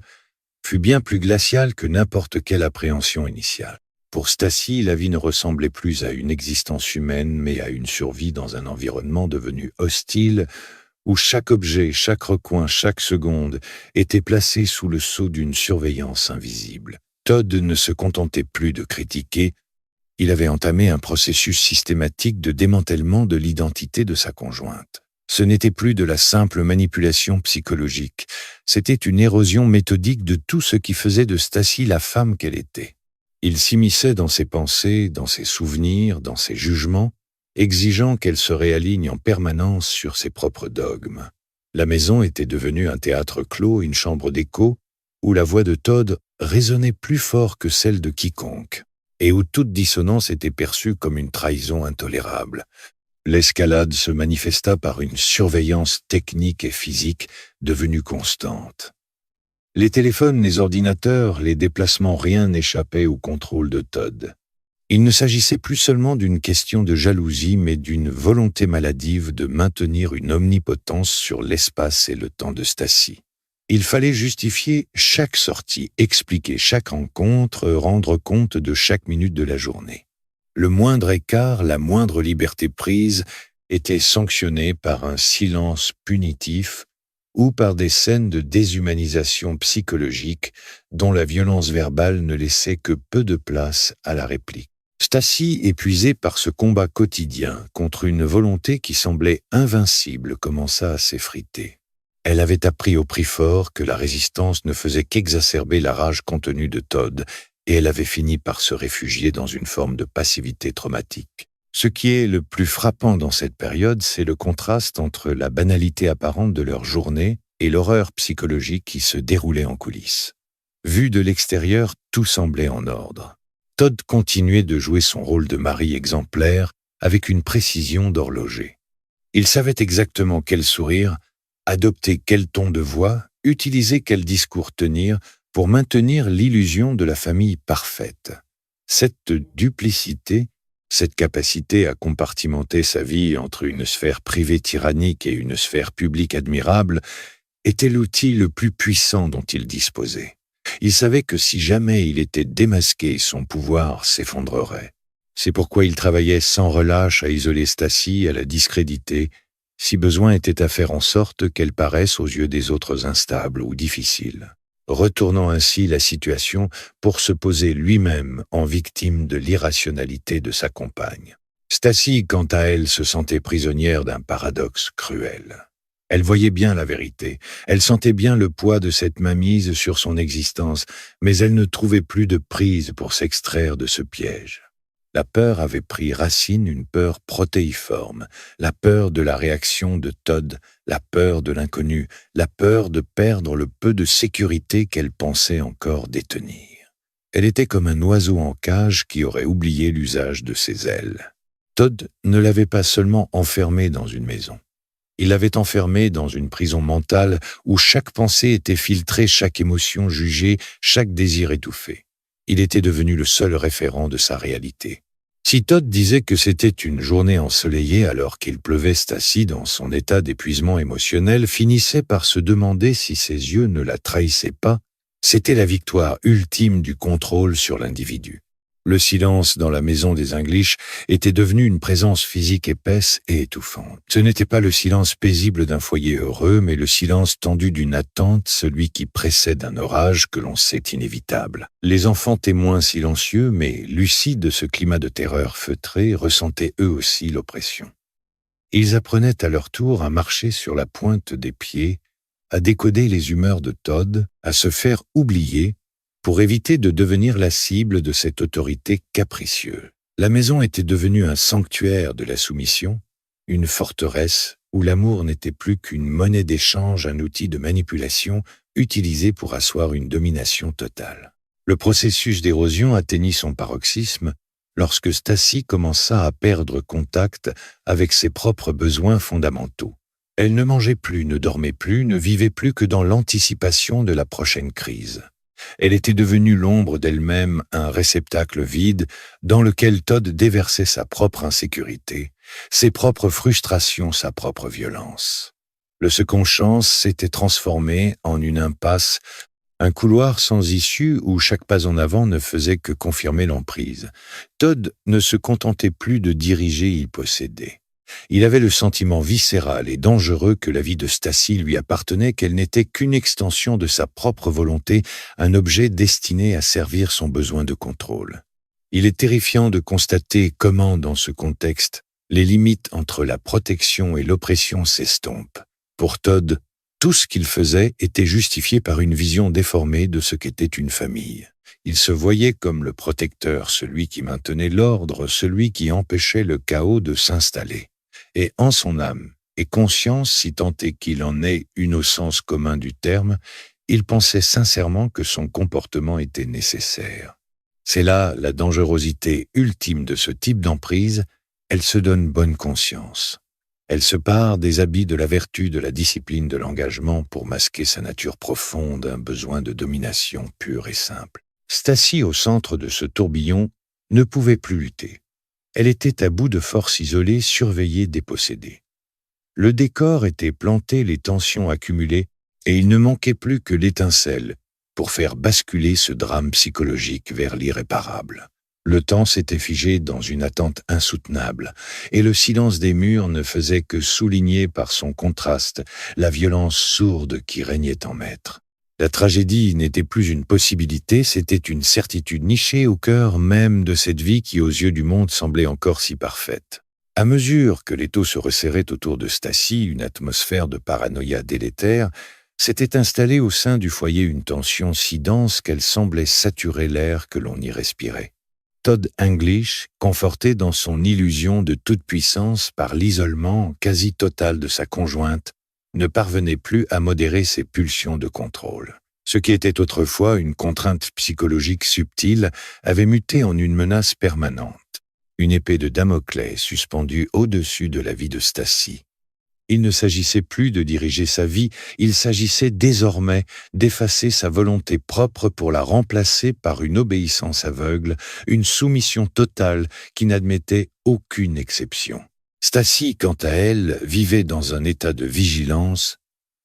fut bien plus glaciale que n'importe quelle appréhension initiale. Pour Stacy, la vie ne ressemblait plus à une existence humaine, mais à une survie dans un environnement devenu hostile, où chaque objet, chaque recoin, chaque seconde était placé sous le sceau d'une surveillance invisible. Todd ne se contentait plus de critiquer, il avait entamé un processus systématique de démantèlement de l'identité de sa conjointe. Ce n'était plus de la simple manipulation psychologique, c'était une érosion méthodique de tout ce qui faisait de Stacy la femme qu'elle était. Il s'immisçait dans ses pensées, dans ses souvenirs, dans ses jugements, exigeant qu'elle se réaligne en permanence sur ses propres dogmes. La maison était devenue un théâtre clos, une chambre d'écho, où la voix de Todd résonnait plus fort que celle de quiconque, et où toute dissonance était perçue comme une trahison intolérable. L'escalade se manifesta par une surveillance technique et physique devenue constante. Les téléphones, les ordinateurs, les déplacements, rien n'échappait au contrôle de Todd. Il ne s'agissait plus seulement d'une question de jalousie, mais d'une volonté maladive de maintenir une omnipotence sur l'espace et le temps de Stacy. Il fallait justifier chaque sortie, expliquer chaque rencontre, rendre compte de chaque minute de la journée. Le moindre écart, la moindre liberté prise était sanctionné par un silence punitif ou par des scènes de déshumanisation psychologique dont la violence verbale ne laissait que peu de place à la réplique. Stacy, épuisée par ce combat quotidien contre une volonté qui semblait invincible, commença à s'effriter. Elle avait appris au prix fort que la résistance ne faisait qu'exacerber la rage contenue de Todd, et elle avait fini par se réfugier dans une forme de passivité traumatique. Ce qui est le plus frappant dans cette période, c'est le contraste entre la banalité apparente de leur journée et l'horreur psychologique qui se déroulait en coulisses. Vu de l'extérieur, tout semblait en ordre. Todd continuait de jouer son rôle de mari exemplaire avec une précision d'horloger. Il savait exactement quel sourire, adopter quel ton de voix, utiliser quel discours tenir pour maintenir l'illusion de la famille parfaite. Cette duplicité, cette capacité à compartimenter sa vie entre une sphère privée tyrannique et une sphère publique admirable, était l'outil le plus puissant dont il disposait. Il savait que si jamais il était démasqué, son pouvoir s'effondrerait. C'est pourquoi il travaillait sans relâche à isoler Stacy, à la discréditer, si besoin était à faire en sorte qu'elle paraisse aux yeux des autres instable ou difficile, retournant ainsi la situation pour se poser lui-même en victime de l'irrationalité de sa compagne. Stacy, quant à elle, se sentait prisonnière d'un paradoxe cruel. Elle voyait bien la vérité, elle sentait bien le poids de cette mainmise sur son existence, mais elle ne trouvait plus de prise pour s'extraire de ce piège. La peur avait pris racine, une peur protéiforme, la peur de la réaction de Todd, la peur de l'inconnu, la peur de perdre le peu de sécurité qu'elle pensait encore détenir. Elle était comme un oiseau en cage qui aurait oublié l'usage de ses ailes. Todd ne l'avait pas seulement enfermée dans une maison. Il l'avait enfermée dans une prison mentale où chaque pensée était filtrée, chaque émotion jugée, chaque désir étouffé. Il était devenu le seul référent de sa réalité. Si Todd disait que c'était une journée ensoleillée alors qu'il pleuvait, Stacy, dans son état d'épuisement émotionnel, finissait par se demander si ses yeux ne la trahissaient pas. C'était la victoire ultime du contrôle sur l'individu. Le silence dans la maison des English était devenu une présence physique épaisse et étouffante. Ce n'était pas le silence paisible d'un foyer heureux, mais le silence tendu d'une attente, celui qui précède un orage que l'on sait inévitable. Les enfants témoins silencieux, mais lucides de ce climat de terreur feutré, ressentaient eux aussi l'oppression. Ils apprenaient à leur tour à marcher sur la pointe des pieds, à décoder les humeurs de Todd, à se faire oublier, pour éviter de devenir la cible de cette autorité capricieuse. La maison était devenue un sanctuaire de la soumission, une forteresse où l'amour n'était plus qu'une monnaie d'échange, un outil de manipulation utilisé pour asseoir une domination totale. Le processus d'érosion atteignit son paroxysme lorsque Stacy commença à perdre contact avec ses propres besoins fondamentaux. Elle ne mangeait plus, ne dormait plus, ne vivait plus que dans l'anticipation de la prochaine crise. Elle était devenue l'ombre d'elle-même, un réceptacle vide dans lequel Todd déversait sa propre insécurité, ses propres frustrations, sa propre violence. Le second chance s'était transformé en une impasse, un couloir sans issue où chaque pas en avant ne faisait que confirmer l'emprise. Todd ne se contentait plus de diriger, il possédait. Il avait le sentiment viscéral et dangereux que la vie de Stacy lui appartenait, qu'elle n'était qu'une extension de sa propre volonté, un objet destiné à servir son besoin de contrôle. Il est terrifiant de constater comment, dans ce contexte, les limites entre la protection et l'oppression s'estompent. Pour Todd, tout ce qu'il faisait était justifié par une vision déformée de ce qu'était une famille. Il se voyait comme le protecteur, celui qui maintenait l'ordre, celui qui empêchait le chaos de s'installer. Et en son âme et conscience, si tant est qu'il en ait une au sens commun du terme, il pensait sincèrement que son comportement était nécessaire. C'est là la dangerosité ultime de ce type d'emprise, elle se donne bonne conscience. Elle se pare des habits de la vertu, de la discipline, de l'engagement pour masquer sa nature profonde, un besoin de domination pure et simple. Stacy, au centre de ce tourbillon, ne pouvait plus lutter. Elle était à bout de force isolée, surveillée, dépossédée. Le décor était planté, les tensions accumulées, et il ne manquait plus que l'étincelle pour faire basculer ce drame psychologique vers l'irréparable. Le temps s'était figé dans une attente insoutenable, et le silence des murs ne faisait que souligner par son contraste la violence sourde qui régnait en maître. La tragédie n'était plus une possibilité, c'était une certitude nichée au cœur même de cette vie qui, aux yeux du monde, semblait encore si parfaite. À mesure que l'étau se resserrait autour de Stacy, une atmosphère de paranoïa délétère, S'était installée au sein du foyer une tension si dense qu'elle semblait saturer l'air que l'on y respirait. Todd English, conforté dans son illusion de toute puissance par l'isolement quasi total de sa conjointe, ne parvenait plus à modérer ses pulsions de contrôle. Ce qui était autrefois une contrainte psychologique subtile avait muté en une menace permanente, une épée de Damoclès suspendue au-dessus de la vie de Stacy. Il ne s'agissait plus de diriger sa vie, il s'agissait désormais d'effacer sa volonté propre pour la remplacer par une obéissance aveugle, une soumission totale qui n'admettait aucune exception. Stacy, quant à elle, vivait dans un état de vigilance,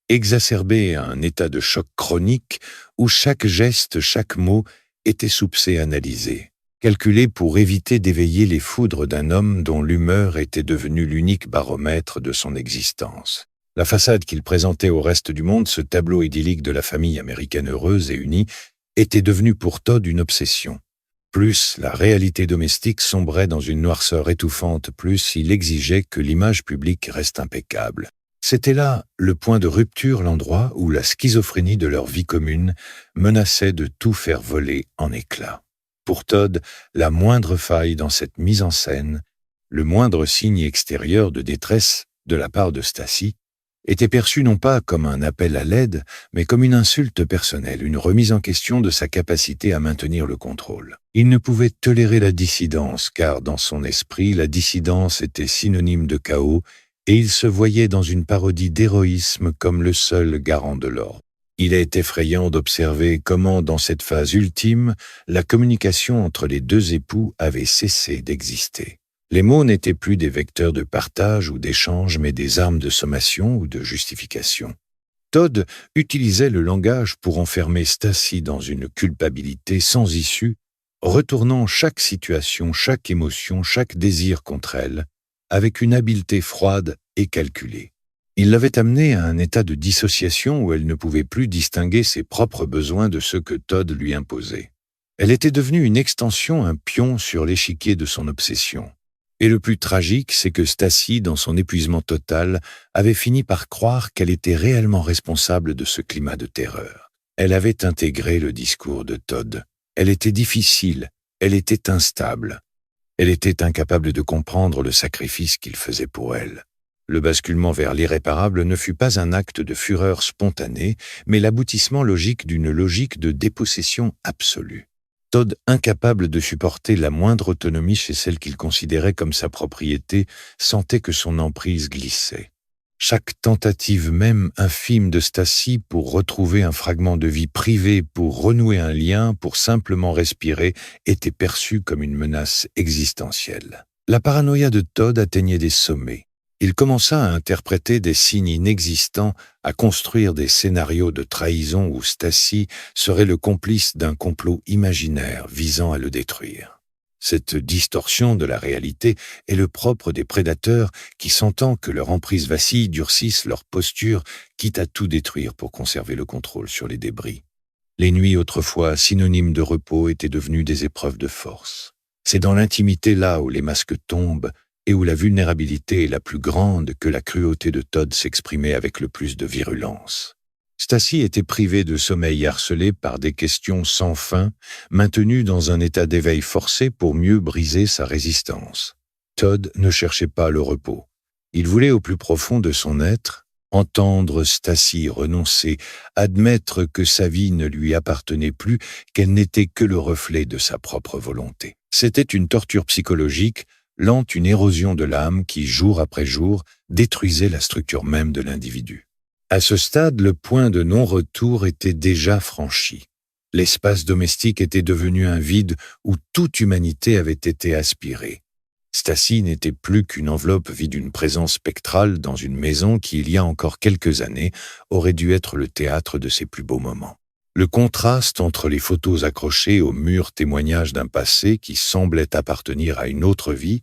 exacerbé à un état de choc chronique où chaque geste, chaque mot était soupçonné, analysé, calculé pour éviter d'éveiller les foudres d'un homme dont l'humeur était devenue l'unique baromètre de son existence. La façade qu'il présentait au reste du monde, ce tableau idyllique de la famille américaine heureuse et unie, était devenu pour Todd une obsession. Plus la réalité domestique sombrait dans une noirceur étouffante, plus il exigeait que l'image publique reste impeccable. C'était là le point de rupture, l'endroit où la schizophrénie de leur vie commune menaçait de tout faire voler en éclats. Pour Todd, la moindre faille dans cette mise en scène, le moindre signe extérieur de détresse de la part de Stacy, était perçu non pas comme un appel à l'aide, mais comme une insulte personnelle, une remise en question de sa capacité à maintenir le contrôle. Il ne pouvait tolérer la dissidence, car dans son esprit, la dissidence était synonyme de chaos, et il se voyait dans une parodie d'héroïsme comme le seul garant de l'ordre. Il est effrayant d'observer comment, dans cette phase ultime, la communication entre les deux époux avait cessé d'exister. Les mots n'étaient plus des vecteurs de partage ou d'échange, mais des armes de sommation ou de justification. Todd utilisait le langage pour enfermer Stacy dans une culpabilité sans issue, retournant chaque situation, chaque émotion, chaque désir contre elle, avec une habileté froide et calculée. Il l'avait amenée à un état de dissociation où elle ne pouvait plus distinguer ses propres besoins de ceux que Todd lui imposait. Elle était devenue une extension, un pion sur l'échiquier de son obsession. Et le plus tragique, c'est que Stacy, dans son épuisement total, avait fini par croire qu'elle était réellement responsable de ce climat de terreur. Elle avait intégré le discours de Todd. Elle était difficile, elle était instable. Elle était incapable de comprendre le sacrifice qu'il faisait pour elle. Le basculement vers l'irréparable ne fut pas un acte de fureur spontanée, mais l'aboutissement logique d'une logique de dépossession absolue. Todd, incapable de supporter la moindre autonomie chez celle qu'il considérait comme sa propriété, sentait que son emprise glissait. Chaque tentative même infime de Stacy pour retrouver un fragment de vie privée, pour renouer un lien, pour simplement respirer, était perçue comme une menace existentielle. La paranoïa de Todd atteignait des sommets. Il commença à interpréter des signes inexistants, à construire des scénarios de trahison où Stacy serait le complice d'un complot imaginaire visant à le détruire. Cette distorsion de la réalité est le propre des prédateurs qui, sentant que leur emprise vacille, durcissent leur posture, quitte à tout détruire pour conserver le contrôle sur les débris. Les nuits autrefois synonymes de repos étaient devenues des épreuves de force. C'est dans l'intimité là où les masques tombent et où la vulnérabilité est la plus grande que la cruauté de Todd s'exprimait avec le plus de virulence. Stacy était privée de sommeil, harcelée par des questions sans fin, maintenue dans un état d'éveil forcé pour mieux briser sa résistance. Todd ne cherchait pas le repos. Il voulait au plus profond de son être entendre Stacy renoncer, admettre que sa vie ne lui appartenait plus, qu'elle n'était que le reflet de sa propre volonté. C'était une torture psychologique, lente, une érosion de l'âme qui, jour après jour, détruisait la structure même de l'individu. À ce stade, le point de non-retour était déjà franchi. L'espace domestique était devenu un vide où toute humanité avait été aspirée. Stacy n'était plus qu'une enveloppe vide d'une présence spectrale dans une maison qui, il y a encore quelques années, aurait dû être le théâtre de ses plus beaux moments. Le contraste entre les photos accrochées au mur témoignage d'un passé qui semblait appartenir à une autre vie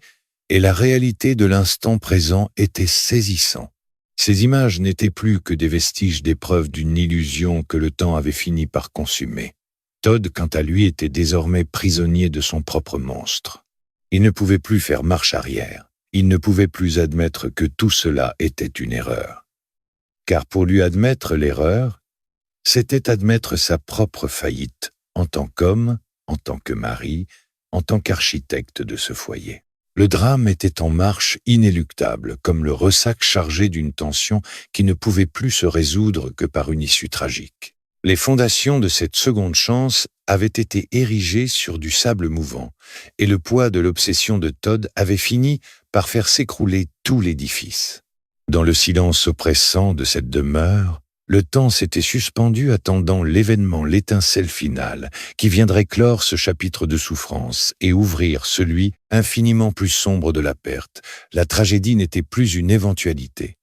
et la réalité de l'instant présent était saisissant. Ces images n'étaient plus que des vestiges d'épreuves d'une illusion que le temps avait fini par consumer. Todd, quant à lui, était désormais prisonnier de son propre monstre. Il ne pouvait plus faire marche arrière. Il ne pouvait plus admettre que tout cela était une erreur. Car pour lui admettre l'erreur, c'était admettre sa propre faillite en tant qu'homme, en tant que mari, en tant qu'architecte de ce foyer. Le drame était en marche inéluctable, comme le ressac chargé d'une tension qui ne pouvait plus se résoudre que par une issue tragique. Les fondations de cette seconde chance avaient été érigées sur du sable mouvant, et le poids de l'obsession de Todd avait fini par faire s'écrouler tout l'édifice. Dans le silence oppressant de cette demeure, le temps s'était suspendu attendant l'étincelle finale, qui viendrait clore ce chapitre de souffrance et ouvrir celui infiniment plus sombre de la perte. La tragédie n'était plus une éventualité.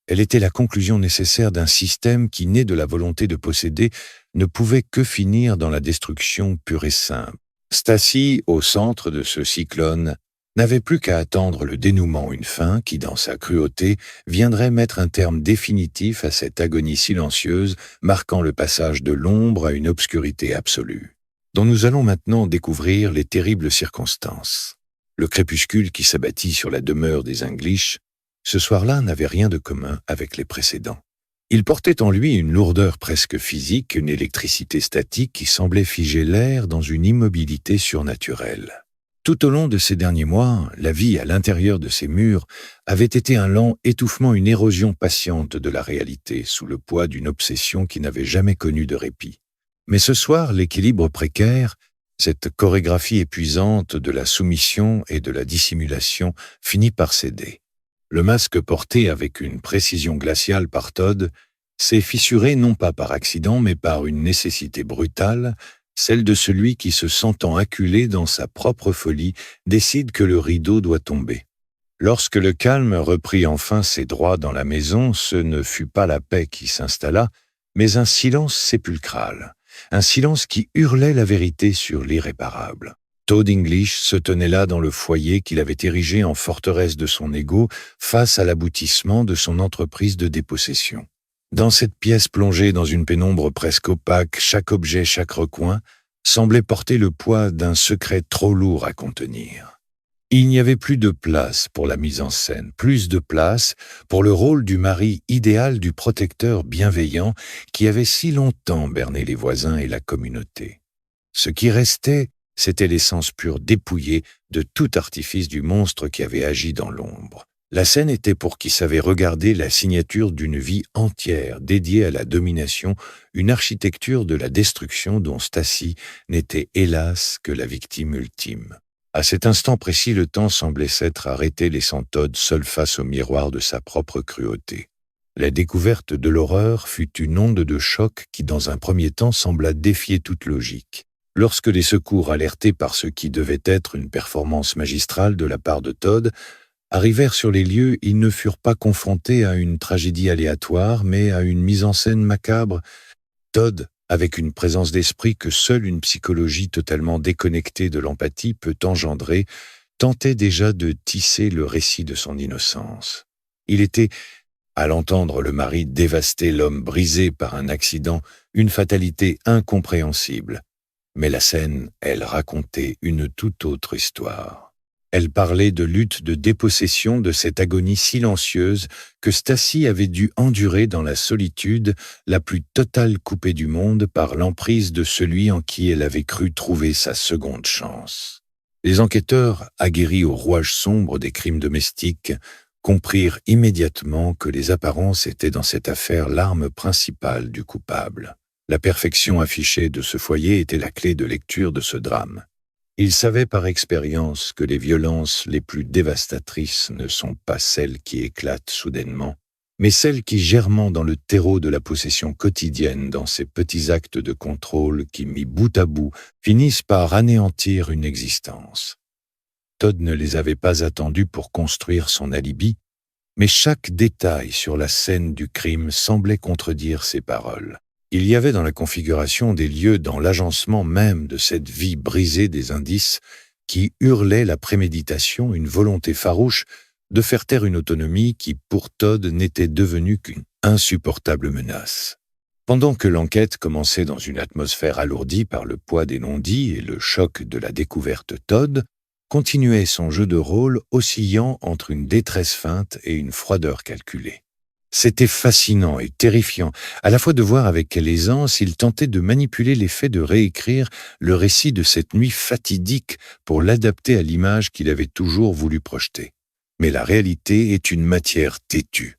Elle était la conclusion nécessaire d'un système qui, né de la volonté de posséder, ne pouvait que finir dans la destruction pure et simple. Stacy, au centre de ce cyclone, n'avait plus qu'à attendre le dénouement, une fin qui, dans sa cruauté, viendrait mettre un terme définitif à cette agonie silencieuse, marquant le passage de l'ombre à une obscurité absolue, dont nous allons maintenant découvrir les terribles circonstances. Le crépuscule qui s'abattit sur la demeure des English, ce soir-là, n'avait rien de commun avec les précédents. Il portait en lui une lourdeur presque physique, une électricité statique qui semblait figer l'air dans une immobilité surnaturelle. Tout au long de ces derniers mois, la vie à l'intérieur de ces murs avait été un lent étouffement, une érosion patiente de la réalité, sous le poids d'une obsession qui n'avait jamais connu de répit. Mais ce soir, l'équilibre précaire, cette chorégraphie épuisante de la soumission et de la dissimulation, finit par céder. Le masque porté avec une précision glaciale par Todd s'est fissuré non pas par accident, mais par une nécessité brutale, celle de celui qui, se sentant acculé dans sa propre folie, décide que le rideau doit tomber. Lorsque le calme reprit enfin ses droits dans la maison, ce ne fut pas la paix qui s'installa, mais un silence sépulcral, un silence qui hurlait la vérité sur l'irréparable. Todd English se tenait là dans le foyer qu'il avait érigé en forteresse de son ego face à l'aboutissement de son entreprise de dépossession. Dans cette pièce plongée dans une pénombre presque opaque, chaque objet, chaque recoin, semblait porter le poids d'un secret trop lourd à contenir. Il n'y avait plus de place pour la mise en scène, plus de place pour le rôle du mari idéal, du protecteur bienveillant qui avait si longtemps berné les voisins et la communauté. Ce qui restait, c'était l'essence pure dépouillée de tout artifice du monstre qui avait agi dans l'ombre. La scène était pour qui savait regarder la signature d'une vie entière dédiée à la domination, une architecture de la destruction dont Stacy n'était hélas que la victime ultime. À cet instant précis, le temps semblait s'être arrêté, laissant Todd seul face au miroir de sa propre cruauté. La découverte de l'horreur fut une onde de choc qui, dans un premier temps, sembla défier toute logique. Lorsque les secours, alertés par ce qui devait être une performance magistrale de la part de Todd, arrivèrent sur les lieux, ils ne furent pas confrontés à une tragédie aléatoire, mais à une mise en scène macabre. Todd, avec une présence d'esprit que seule une psychologie totalement déconnectée de l'empathie peut engendrer, tentait déjà de tisser le récit de son innocence. Il était, à l'entendre le mari dévaster l'homme brisé par un accident, une fatalité incompréhensible. Mais la scène, elle racontait une toute autre histoire. Elle parlait de lutte de dépossession, de cette agonie silencieuse que Stacy avait dû endurer dans la solitude la plus totale, coupée du monde par l'emprise de celui en qui elle avait cru trouver sa seconde chance. Les enquêteurs, aguerris au rouage sombre des crimes domestiques, comprirent immédiatement que les apparences étaient dans cette affaire l'arme principale du coupable. La perfection affichée de ce foyer était la clé de lecture de ce drame. Ils savaient par expérience que les violences les plus dévastatrices ne sont pas celles qui éclatent soudainement, mais celles qui, germant dans le terreau de la possession quotidienne, dans ces petits actes de contrôle qui, mis bout à bout, finissent par anéantir une existence. Todd ne les avait pas attendus pour construire son alibi, mais chaque détail sur la scène du crime semblait contredire ses paroles. Il y avait dans la configuration des lieux, dans l'agencement même de cette vie brisée des indices, qui hurlait la préméditation, une volonté farouche de faire taire une autonomie qui, pour Todd, n'était devenue qu'une insupportable menace. Pendant que l'enquête commençait dans une atmosphère alourdie par le poids des non-dits et le choc de la découverte, Todd continuait son jeu de rôle oscillant entre une détresse feinte et une froideur calculée. C'était fascinant et terrifiant, à la fois de voir avec quelle aisance il tentait de manipuler les faits, de réécrire le récit de cette nuit fatidique pour l'adapter à l'image qu'il avait toujours voulu projeter. Mais la réalité est une matière têtue.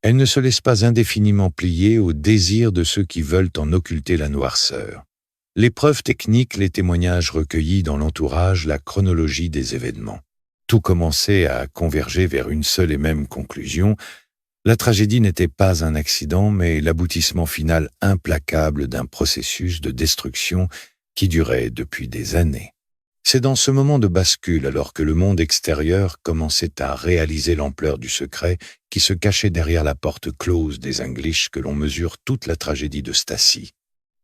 Elle ne se laisse pas indéfiniment plier au désir de ceux qui veulent en occulter la noirceur. Les preuves techniques, les témoignages recueillis dans l'entourage, la chronologie des événements. Tout commençait à converger vers une seule et même conclusion. La tragédie n'était pas un accident, mais l'aboutissement final implacable d'un processus de destruction qui durait depuis des années. C'est dans ce moment de bascule, alors que le monde extérieur commençait à réaliser l'ampleur du secret qui se cachait derrière la porte close des English, que l'on mesure toute la tragédie de Stacy.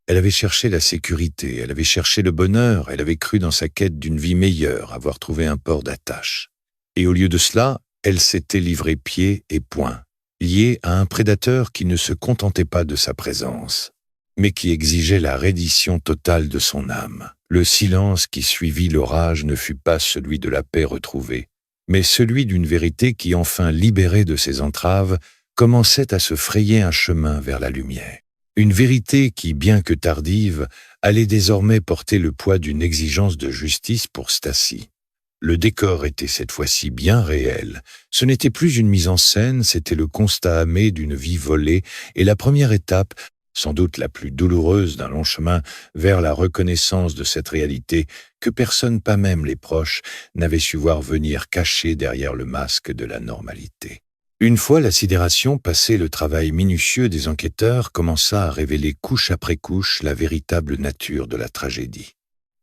Elle avait cherché la sécurité, elle avait cherché le bonheur, elle avait cru dans sa quête d'une vie meilleure, avoir trouvé un port d'attache. Et au lieu de cela, elle s'était livrée pieds et poings, liée à un prédateur qui ne se contentait pas de sa présence, mais qui exigeait la reddition totale de son âme. Le silence qui suivit l'orage ne fut pas celui de la paix retrouvée, mais celui d'une vérité qui, enfin libérée de ses entraves, commençait à se frayer un chemin vers la lumière. Une vérité qui, bien que tardive, allait désormais porter le poids d'une exigence de justice pour Stacy. Le décor était cette fois-ci bien réel. Ce n'était plus une mise en scène, c'était le constat amé d'une vie volée et la première étape, sans doute la plus douloureuse d'un long chemin, vers la reconnaissance de cette réalité que personne, pas même les proches, n'avait su voir venir cachée derrière le masque de la normalité. Une fois la sidération passée, le travail minutieux des enquêteurs commença à révéler couche après couche la véritable nature de la tragédie.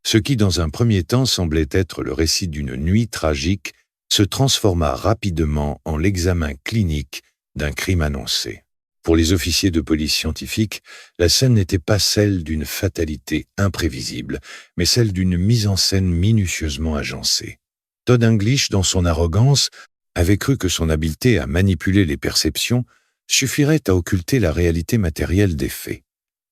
Ce qui, dans un premier temps, semblait être le récit d'une nuit tragique, se transforma rapidement en l'examen clinique d'un crime annoncé. Pour les officiers de police scientifique, la scène n'était pas celle d'une fatalité imprévisible, mais celle d'une mise en scène minutieusement agencée. Todd English, dans son arrogance, avait cru que son habileté à manipuler les perceptions suffirait à occulter la réalité matérielle des faits.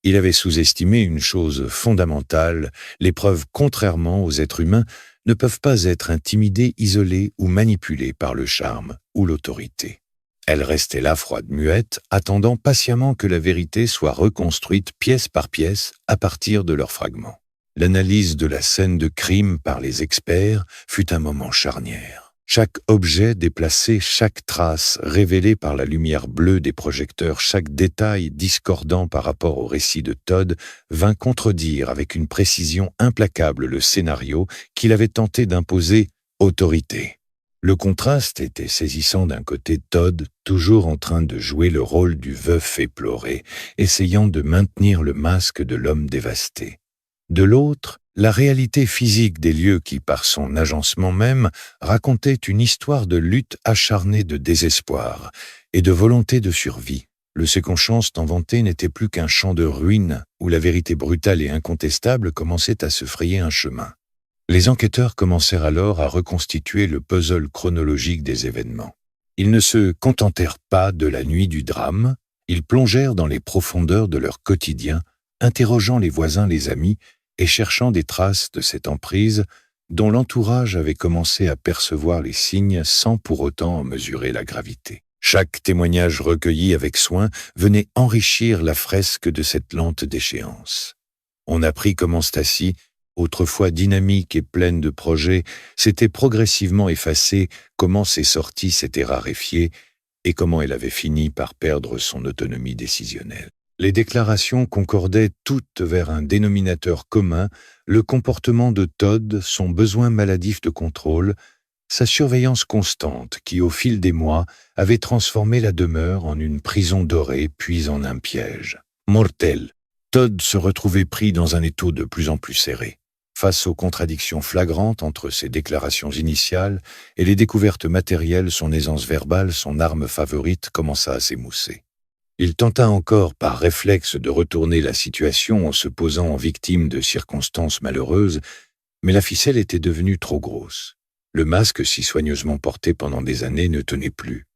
Il avait sous-estimé une chose fondamentale, les preuves, contrairement aux êtres humains, ne peuvent pas être intimidées, isolées ou manipulées par le charme ou l'autorité. Elles restaient là, froides, muettes, attendant patiemment que la vérité soit reconstruite pièce par pièce à partir de leurs fragments. L'analyse de la scène de crime par les experts fut un moment charnière. Chaque objet déplacé, chaque trace révélée par la lumière bleue des projecteurs, chaque détail discordant par rapport au récit de Todd vint contredire avec une précision implacable le scénario qu'il avait tenté d'imposer autorité. Le contraste était saisissant. D'un côté, Todd, toujours en train de jouer le rôle du veuf éploré, essayant de maintenir le masque de l'homme dévasté. De l'autre, la réalité physique des lieux qui, par son agencement même, racontait une histoire de lutte acharnée de désespoir et de volonté de survie. Le second champ tant vanté n'était plus qu'un champ de ruines où la vérité brutale et incontestable commençait à se frayer un chemin. Les enquêteurs commencèrent alors à reconstituer le puzzle chronologique des événements. Ils ne se contentèrent pas de la nuit du drame, ils plongèrent dans les profondeurs de leur quotidien, interrogeant les voisins, les amis, et cherchant des traces de cette emprise dont l'entourage avait commencé à percevoir les signes sans pour autant en mesurer la gravité. Chaque témoignage recueilli avec soin venait enrichir la fresque de cette lente déchéance. On apprit comment Stacy, autrefois dynamique et pleine de projets, s'était progressivement effacée, comment ses sorties s'étaient raréfiées et comment elle avait fini par perdre son autonomie décisionnelle. Les déclarations concordaient toutes vers un dénominateur commun, le comportement de Todd, son besoin maladif de contrôle, sa surveillance constante qui, au fil des mois, avait transformé la demeure en une prison dorée puis en un piège. Mortel, Todd se retrouvait pris dans un étau de plus en plus serré. Face aux contradictions flagrantes entre ses déclarations initiales et les découvertes matérielles, son aisance verbale, son arme favorite, commença à s'émousser. Il tenta encore par réflexe de retourner la situation en se posant en victime de circonstances malheureuses, mais la ficelle était devenue trop grosse. Le masque si soigneusement porté pendant des années ne tenait plus.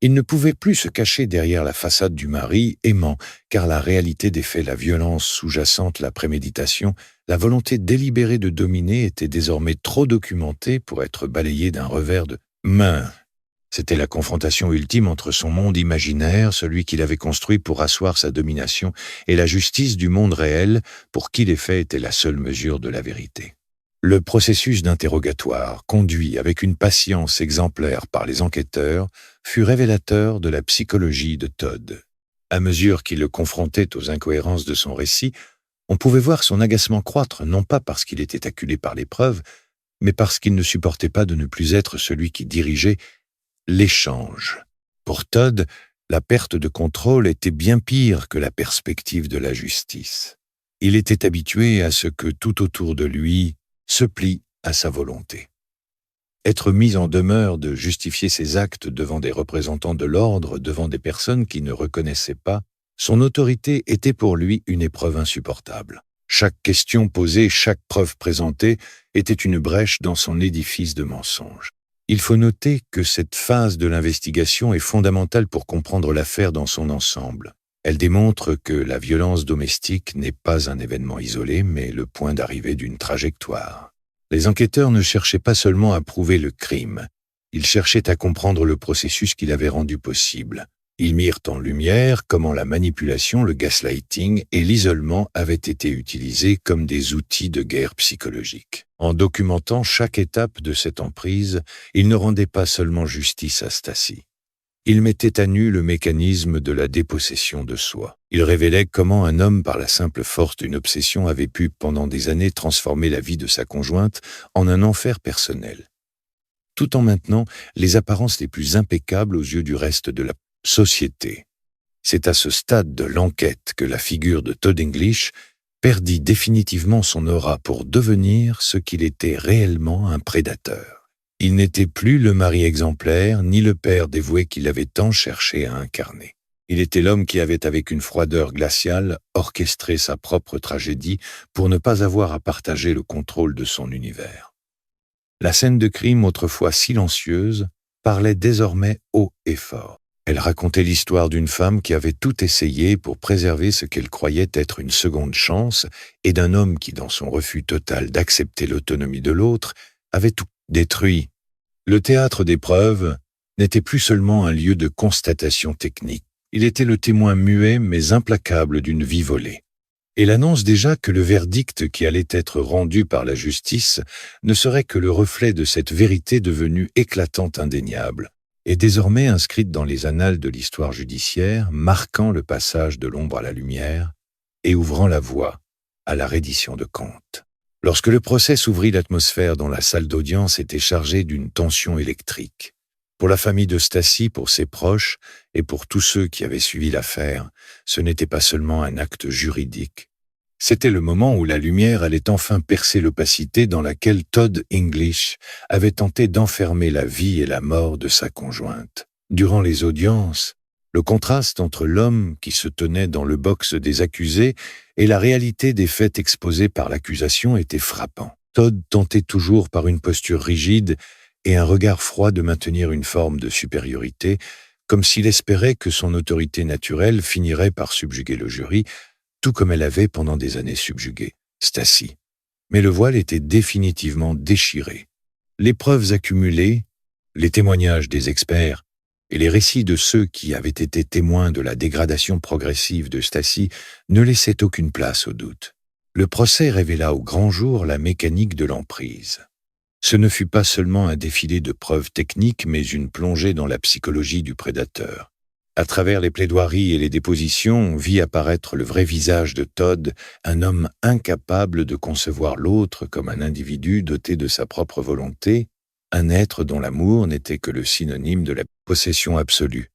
Il ne pouvait plus se cacher derrière la façade du mari aimant, car la réalité des faits, la violence sous-jacente, la préméditation, la volonté délibérée de dominer était désormais trop documentée pour être balayée d'un revers de main. C'était la confrontation ultime entre son monde imaginaire, celui qu'il avait construit pour asseoir sa domination, et la justice du monde réel, pour qui les faits étaient la seule mesure de la vérité. Le processus d'interrogatoire, conduit avec une patience exemplaire par les enquêteurs, fut révélateur de la psychologie de Todd. À mesure qu'il le confrontait aux incohérences de son récit, on pouvait voir son agacement croître, non pas parce qu'il était acculé par les preuves, mais parce qu'il ne supportait pas de ne plus être celui qui dirigeait l'échange. Pour Todd, la perte de contrôle était bien pire que la perspective de la justice. Il était habitué à ce que tout autour de lui se plie à sa volonté. Être mis en demeure de justifier ses actes devant des représentants de l'ordre, devant des personnes qui ne reconnaissaient pas, son autorité était pour lui une épreuve insupportable. Chaque question posée, chaque preuve présentée était une brèche dans son édifice de mensonges. Il faut noter que cette phase de l'investigation est fondamentale pour comprendre l'affaire dans son ensemble. Elle démontre que la violence domestique n'est pas un événement isolé, mais le point d'arrivée d'une trajectoire. Les enquêteurs ne cherchaient pas seulement à prouver le crime, ils cherchaient à comprendre le processus qui l'avait rendu possible. Ils mirent en lumière comment la manipulation, le gaslighting et l'isolement avaient été utilisés comme des outils de guerre psychologique. En documentant chaque étape de cette emprise, ils ne rendaient pas seulement justice à Stacy. Ils mettaient à nu le mécanisme de la dépossession de soi. Ils révélaient comment un homme, par la simple force d'une obsession, avait pu, pendant des années, transformer la vie de sa conjointe en un enfer personnel, tout en maintenant les apparences les plus impeccables aux yeux du reste de la société. C'est à ce stade de l'enquête que la figure de Todd English perdit définitivement son aura pour devenir ce qu'il était réellement, un prédateur. Il n'était plus le mari exemplaire, ni le père dévoué qu'il avait tant cherché à incarner. Il était l'homme qui avait, avec une froideur glaciale, orchestré sa propre tragédie pour ne pas avoir à partager le contrôle de son univers. La scène de crime, autrefois silencieuse, parlait désormais haut et fort. Elle racontait l'histoire d'une femme qui avait tout essayé pour préserver ce qu'elle croyait être une seconde chance et d'un homme qui, dans son refus total d'accepter l'autonomie de l'autre, avait tout détruit. Le théâtre des preuves n'était plus seulement un lieu de constatation technique. Il était le témoin muet mais implacable d'une vie volée. Et l'annonce déjà que le verdict qui allait être rendu par la justice ne serait que le reflet de cette vérité devenue éclatante, indéniable, et désormais inscrite dans les annales de l'histoire judiciaire, marquant le passage de l'ombre à la lumière et ouvrant la voie à la reddition de comptes. Lorsque le procès s'ouvrit, l'atmosphère dans la salle d'audience était chargée d'une tension électrique. Pour la famille de Stacy, pour ses proches et pour tous ceux qui avaient suivi l'affaire, ce n'était pas seulement un acte juridique. C'était le moment où la lumière allait enfin percer l'opacité dans laquelle Todd English avait tenté d'enfermer la vie et la mort de sa conjointe. Durant les audiences, le contraste entre l'homme qui se tenait dans le box des accusés et la réalité des faits exposés par l'accusation était frappant. Todd tentait toujours par une posture rigide et un regard froid de maintenir une forme de supériorité, comme s'il espérait que son autorité naturelle finirait par subjuguer le jury, tout comme elle avait pendant des années subjugué Stacy. Mais le voile était définitivement déchiré. Les preuves accumulées, les témoignages des experts et les récits de ceux qui avaient été témoins de la dégradation progressive de Stacy ne laissaient aucune place au doute. Le procès révéla au grand jour la mécanique de l'emprise. Ce ne fut pas seulement un défilé de preuves techniques, mais une plongée dans la psychologie du prédateur. À travers les plaidoiries et les dépositions, on vit apparaître le vrai visage de Todd, un homme incapable de concevoir l'autre comme un individu doté de sa propre volonté, un être dont l'amour n'était que le synonyme de la possession absolue.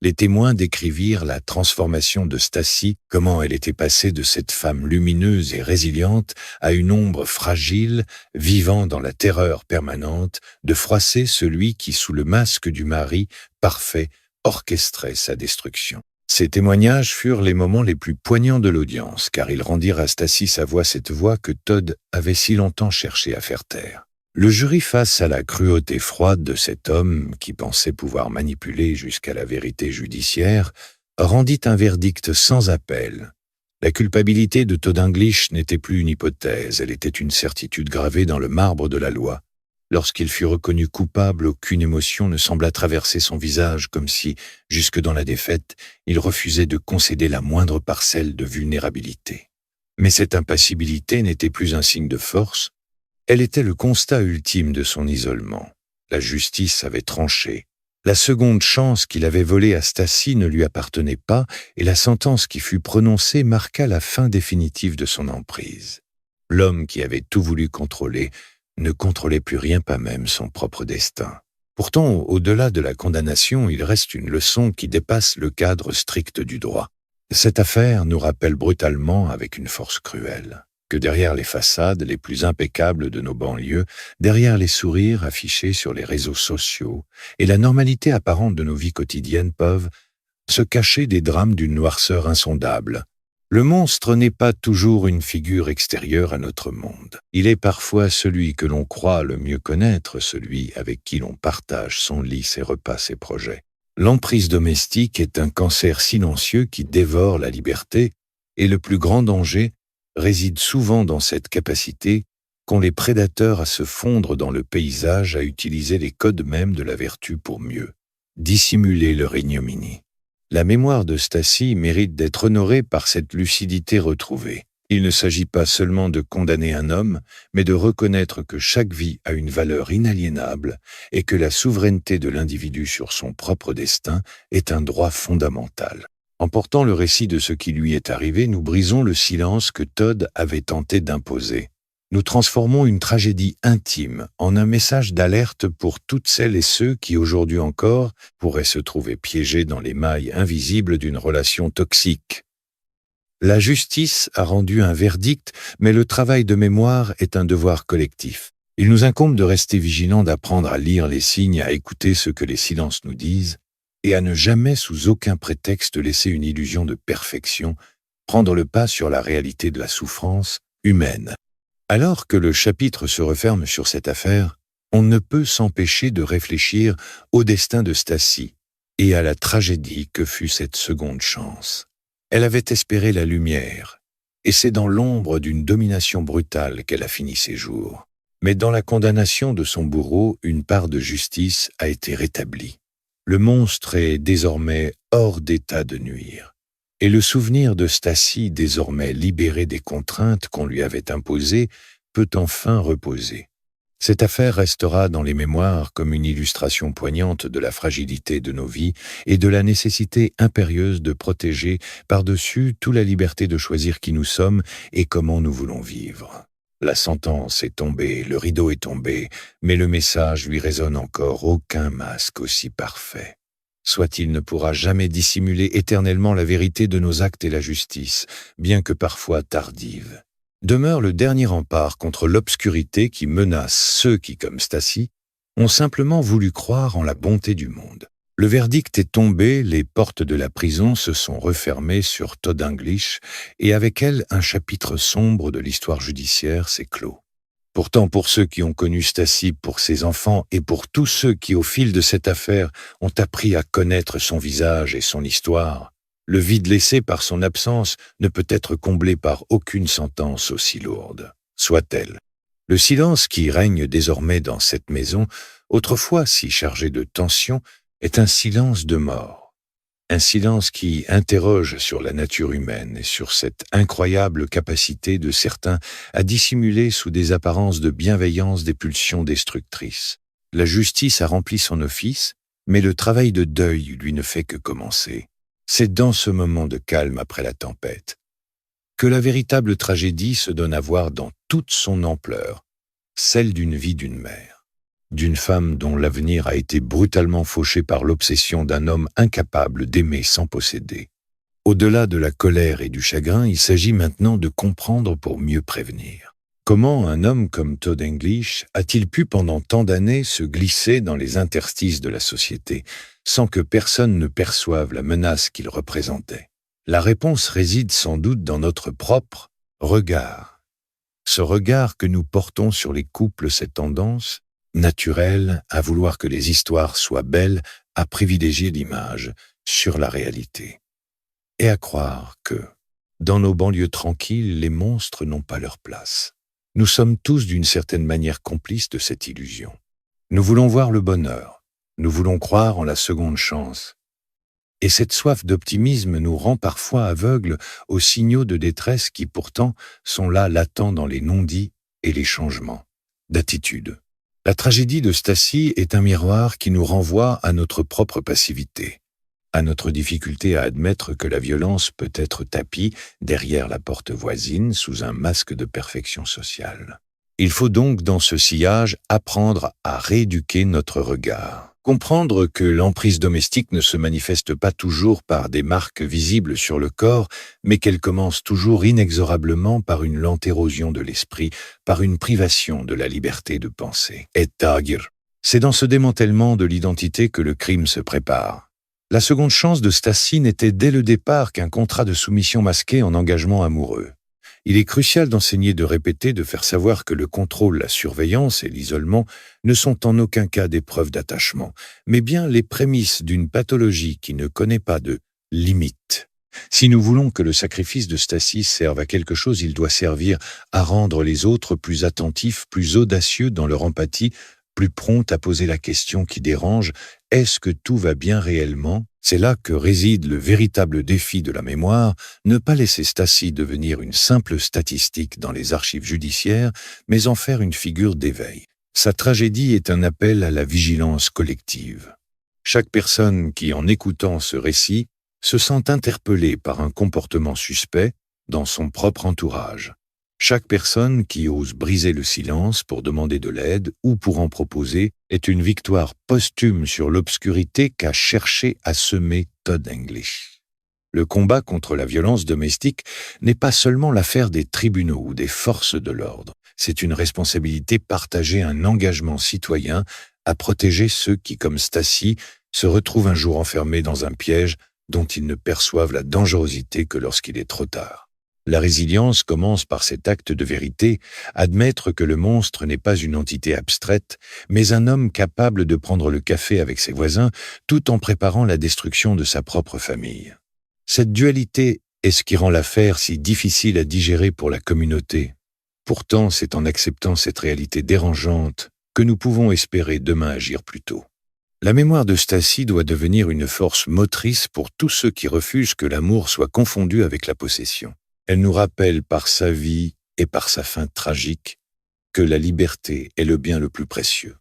Les témoins décrivirent la transformation de Stacy, comment elle était passée de cette femme lumineuse et résiliente à une ombre fragile, vivant dans la terreur permanente, de froisser celui qui, sous le masque du mari parfait, orchestrait sa destruction. Ces témoignages furent les moments les plus poignants de l'audience, car ils rendirent à Stacy sa voix, cette voix que Todd avait si longtemps cherché à faire taire. Le jury, face à la cruauté froide de cet homme qui pensait pouvoir manipuler jusqu'à la vérité judiciaire, rendit un verdict sans appel. La culpabilité de Todd English n'était plus une hypothèse, elle était une certitude gravée dans le marbre de la loi. Lorsqu'il fut reconnu coupable, aucune émotion ne sembla traverser son visage, comme si, jusque dans la défaite, il refusait de concéder la moindre parcelle de vulnérabilité. Mais cette impassibilité n'était plus un signe de force, elle était le constat ultime de son isolement. La justice avait tranché. La seconde chance qu'il avait volée à Stacy ne lui appartenait pas, et la sentence qui fut prononcée marqua la fin définitive de son emprise. L'homme qui avait tout voulu contrôler ne contrôlait plus rien, pas même son propre destin. Pourtant, au-delà de la condamnation, il reste une leçon qui dépasse le cadre strict du droit. Cette affaire nous rappelle brutalement, avec une force cruelle, que derrière les façades les plus impeccables de nos banlieues, derrière les sourires affichés sur les réseaux sociaux et la normalité apparente de nos vies quotidiennes peuvent se cacher des drames d'une noirceur insondable. Le monstre n'est pas toujours une figure extérieure à notre monde. Il est parfois celui que l'on croit le mieux connaître, celui avec qui l'on partage son lit, ses repas, ses projets. L'emprise domestique est un cancer silencieux qui dévore la liberté, et le plus grand danger réside souvent dans cette capacité qu'ont les prédateurs à se fondre dans le paysage, à utiliser les codes mêmes de la vertu pour mieux dissimuler leur ignominie. La mémoire de Stacy mérite d'être honorée par cette lucidité retrouvée. Il ne s'agit pas seulement de condamner un homme, mais de reconnaître que chaque vie a une valeur inaliénable et que la souveraineté de l'individu sur son propre destin est un droit fondamental. En portant le récit de ce qui lui est arrivé, nous brisons le silence que Todd avait tenté d'imposer. Nous transformons une tragédie intime en un message d'alerte pour toutes celles et ceux qui, aujourd'hui encore, pourraient se trouver piégés dans les mailles invisibles d'une relation toxique. La justice a rendu un verdict, mais le travail de mémoire est un devoir collectif. Il nous incombe de rester vigilants, d'apprendre à lire les signes, à écouter ce que les silences nous disent, et à ne jamais, sous aucun prétexte, laisser une illusion de perfection prendre le pas sur la réalité de la souffrance humaine. Alors que le chapitre se referme sur cette affaire, on ne peut s'empêcher de réfléchir au destin de Stacy et à la tragédie que fut cette seconde chance. Elle avait espéré la lumière, et c'est dans l'ombre d'une domination brutale qu'elle a fini ses jours. Mais dans la condamnation de son bourreau, une part de justice a été rétablie. Le monstre est désormais hors d'état de nuire. Et le souvenir de Stacy, désormais libéré des contraintes qu'on lui avait imposées, peut enfin reposer. Cette affaire restera dans les mémoires comme une illustration poignante de la fragilité de nos vies et de la nécessité impérieuse de protéger par-dessus toute la liberté de choisir qui nous sommes et comment nous voulons vivre. La sentence est tombée, le rideau est tombé, mais le message lui résonne encore, aucun masque aussi parfait. Soit il ne pourra jamais dissimuler éternellement la vérité de nos actes et la justice, bien que parfois tardive. Demeure le dernier rempart contre l'obscurité qui menace ceux qui, comme Stacy, ont simplement voulu croire en la bonté du monde. Le verdict est tombé, les portes de la prison se sont refermées sur Todd English, et avec elles, un chapitre sombre de l'histoire judiciaire s'est clos. Pourtant, pour ceux qui ont connu Stacy, pour ses enfants et pour tous ceux qui, au fil de cette affaire, ont appris à connaître son visage et son histoire, le vide laissé par son absence ne peut être comblé par aucune sentence aussi lourde, soit-elle. Le silence qui règne désormais dans cette maison, autrefois si chargé de tension, est un silence de mort. Un silence qui interroge sur la nature humaine et sur cette incroyable capacité de certains à dissimuler sous des apparences de bienveillance des pulsions destructrices. La justice a rempli son office, mais le travail de deuil lui ne fait que commencer. C'est dans ce moment de calme après la tempête que la véritable tragédie se donne à voir dans toute son ampleur, celle d'une vie d'une mère. D'une femme dont l'avenir a été brutalement fauché par l'obsession d'un homme incapable d'aimer sans posséder. Au-delà de la colère et du chagrin, il s'agit maintenant de comprendre pour mieux prévenir. Comment un homme comme Todd English a-t-il pu pendant tant d'années se glisser dans les interstices de la société sans que personne ne perçoive la menace qu'il représentait? La réponse réside sans doute dans notre propre regard. Ce regard que nous portons sur les couples, cette tendance naturelle à vouloir que les histoires soient belles, à privilégier l'image sur la réalité. Et à croire que, dans nos banlieues tranquilles, les monstres n'ont pas leur place. Nous sommes tous d'une certaine manière complices de cette illusion. Nous voulons voir le bonheur, nous voulons croire en la seconde chance. Et cette soif d'optimisme nous rend parfois aveugles aux signaux de détresse qui pourtant sont là latents dans les non-dits et les changements d'attitude. La tragédie de Stacy est un miroir qui nous renvoie à notre propre passivité, à notre difficulté à admettre que la violence peut être tapie derrière la porte voisine sous un masque de perfection sociale. Il faut donc, dans ce sillage, apprendre à rééduquer notre regard. Comprendre que l'emprise domestique ne se manifeste pas toujours par des marques visibles sur le corps, mais qu'elle commence toujours inexorablement par une lente érosion de l'esprit, par une privation de la liberté de penser. Et tagir. C'est dans ce démantèlement de l'identité que le crime se prépare. La seconde chance de Stacy n'était dès le départ qu'un contrat de soumission masqué en engagement amoureux. Il est crucial d'enseigner, de répéter, de faire savoir que le contrôle, la surveillance et l'isolement ne sont en aucun cas des preuves d'attachement, mais bien les prémices d'une pathologie qui ne connaît pas de limites. Si nous voulons que le sacrifice de Stacy serve à quelque chose, il doit servir à rendre les autres plus attentifs, plus audacieux dans leur empathie, plus prompts à poser la question qui dérange « Est-ce que tout va bien réellement ?» C'est là que réside le véritable défi de la mémoire, ne pas laisser Stacy devenir une simple statistique dans les archives judiciaires, mais en faire une figure d'éveil. Sa tragédie est un appel à la vigilance collective. Chaque personne qui, en écoutant ce récit, se sent interpellée par un comportement suspect dans son propre entourage. Chaque personne qui ose briser le silence pour demander de l'aide ou pour en proposer est une victoire posthume sur l'obscurité qu'a cherché à semer Todd English. Le combat contre la violence domestique n'est pas seulement l'affaire des tribunaux ou des forces de l'ordre. C'est une responsabilité partagée, un engagement citoyen à protéger ceux qui, comme Stacy, se retrouvent un jour enfermés dans un piège dont ils ne perçoivent la dangerosité que lorsqu'il est trop tard. La résilience commence par cet acte de vérité, admettre que le monstre n'est pas une entité abstraite, mais un homme capable de prendre le café avec ses voisins tout en préparant la destruction de sa propre famille. Cette dualité est ce qui rend l'affaire si difficile à digérer pour la communauté. Pourtant, c'est en acceptant cette réalité dérangeante que nous pouvons espérer demain agir plus tôt. La mémoire de Stacy doit devenir une force motrice pour tous ceux qui refusent que l'amour soit confondu avec la possession. Elle nous rappelle par sa vie et par sa fin tragique que la liberté est le bien le plus précieux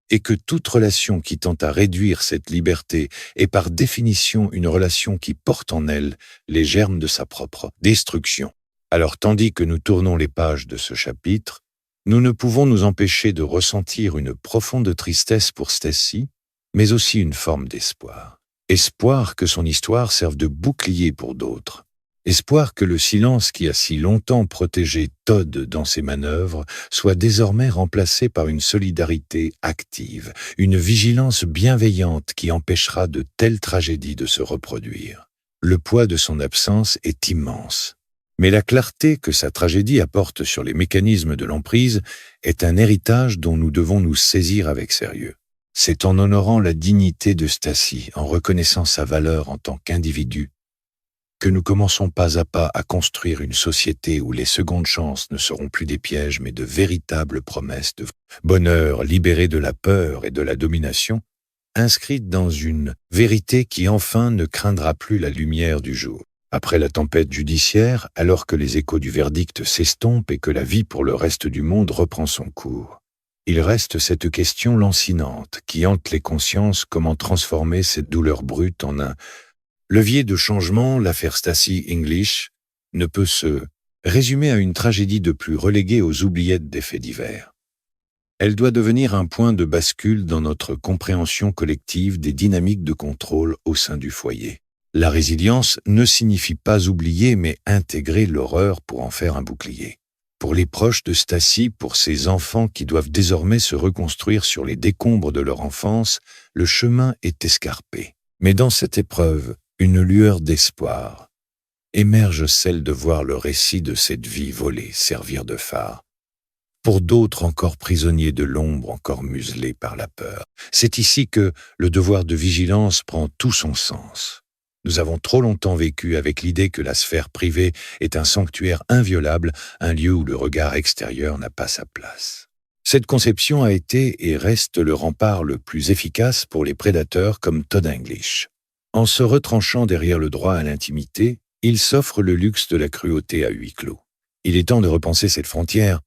et que toute relation qui tente à réduire cette liberté est par définition une relation qui porte en elle les germes de sa propre destruction. Alors tandis que nous tournons les pages de ce chapitre, nous ne pouvons nous empêcher de ressentir une profonde tristesse pour Stacy, mais aussi une forme d'espoir. Espoir que son histoire serve de bouclier pour d'autres. Espoir que le silence qui a si longtemps protégé Todd dans ses manœuvres soit désormais remplacé par une solidarité active, une vigilance bienveillante qui empêchera de telles tragédies de se reproduire. Le poids de son absence est immense. Mais la clarté que sa tragédie apporte sur les mécanismes de l'emprise est un héritage dont nous devons nous saisir avec sérieux. C'est en honorant la dignité de Stacy, en reconnaissant sa valeur en tant qu'individu, que nous commençons pas à pas à construire une société où les secondes chances ne seront plus des pièges mais de véritables promesses de bonheur libérées de la peur et de la domination, inscrites dans une vérité qui enfin ne craindra plus la lumière du jour. Après la tempête judiciaire, alors que les échos du verdict s'estompent et que la vie pour le reste du monde reprend son cours, il reste cette question lancinante qui hante les consciences: comment transformer cette douleur brute en un levier de changement. L'affaire Stacy English ne peut se résumer à une tragédie de plus reléguée aux oubliettes des faits divers. Elle doit devenir un point de bascule dans notre compréhension collective des dynamiques de contrôle au sein du foyer. La résilience ne signifie pas oublier, mais intégrer l'horreur pour en faire un bouclier. Pour les proches de Stacy, pour ces enfants qui doivent désormais se reconstruire sur les décombres de leur enfance, le chemin est escarpé. Mais dans cette épreuve, une lueur d'espoir émerge, celle de voir le récit de cette vie volée servir de phare. Pour d'autres encore prisonniers de l'ombre, encore muselés par la peur. C'est ici que le devoir de vigilance prend tout son sens. Nous avons trop longtemps vécu avec l'idée que la sphère privée est un sanctuaire inviolable, un lieu où le regard extérieur n'a pas sa place. Cette conception a été et reste le rempart le plus efficace pour les prédateurs comme Todd English. En se retranchant derrière le droit à l'intimité, il s'offre le luxe de la cruauté à huis clos. Il est temps de repenser cette frontière.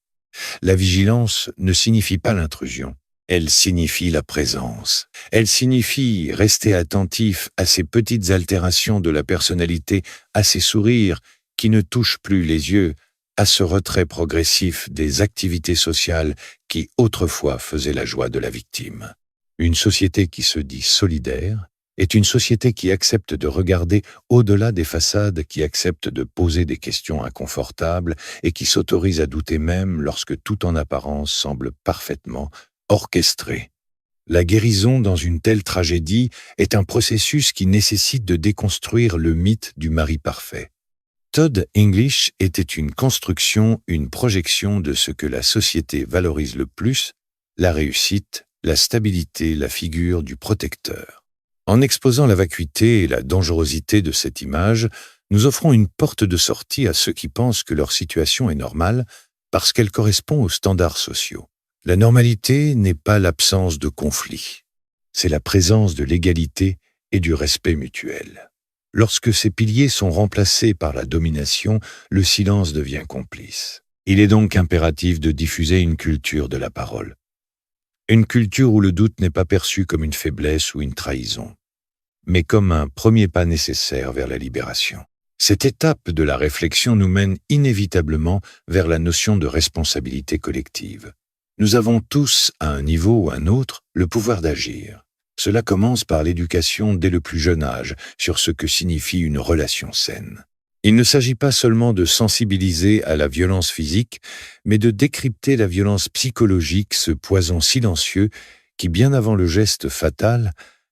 La vigilance ne signifie pas l'intrusion. Elle signifie la présence. Elle signifie rester attentif à ces petites altérations de la personnalité, à ces sourires qui ne touchent plus les yeux, à ce retrait progressif des activités sociales qui autrefois faisaient la joie de la victime. Une société qui se dit solidaire est une société qui accepte de regarder au-delà des façades, qui accepte de poser des questions inconfortables et qui s'autorise à douter même lorsque tout en apparence semble parfaitement orchestré. La guérison dans une telle tragédie est un processus qui nécessite de déconstruire le mythe du mari parfait. Todd English était une construction, une projection de ce que la société valorise le plus, la réussite, la stabilité, la figure du protecteur. En exposant la vacuité et la dangerosité de cette image, nous offrons une porte de sortie à ceux qui pensent que leur situation est normale parce qu'elle correspond aux standards sociaux. La normalité n'est pas l'absence de conflit, c'est la présence de l'égalité et du respect mutuel. Lorsque ces piliers sont remplacés par la domination, le silence devient complice. Il est donc impératif de diffuser une culture de la parole. Une culture où le doute n'est pas perçu comme une faiblesse ou une trahison, mais comme un premier pas nécessaire vers la libération. Cette étape de la réflexion nous mène inévitablement vers la notion de responsabilité collective. Nous avons tous, à un niveau ou un autre, le pouvoir d'agir. Cela commence par l'éducation dès le plus jeune âge sur ce que signifie une relation saine. Il ne s'agit pas seulement de sensibiliser à la violence physique, mais de décrypter la violence psychologique, ce poison silencieux qui, bien avant le geste fatal,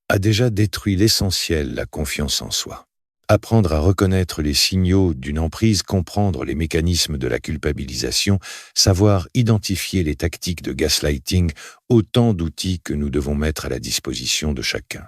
a déjà détruit l'essentiel, la confiance en soi. Apprendre à reconnaître les signaux d'une emprise, comprendre les mécanismes de la culpabilisation, savoir identifier les tactiques de gaslighting, autant d'outils que nous devons mettre à la disposition de chacun.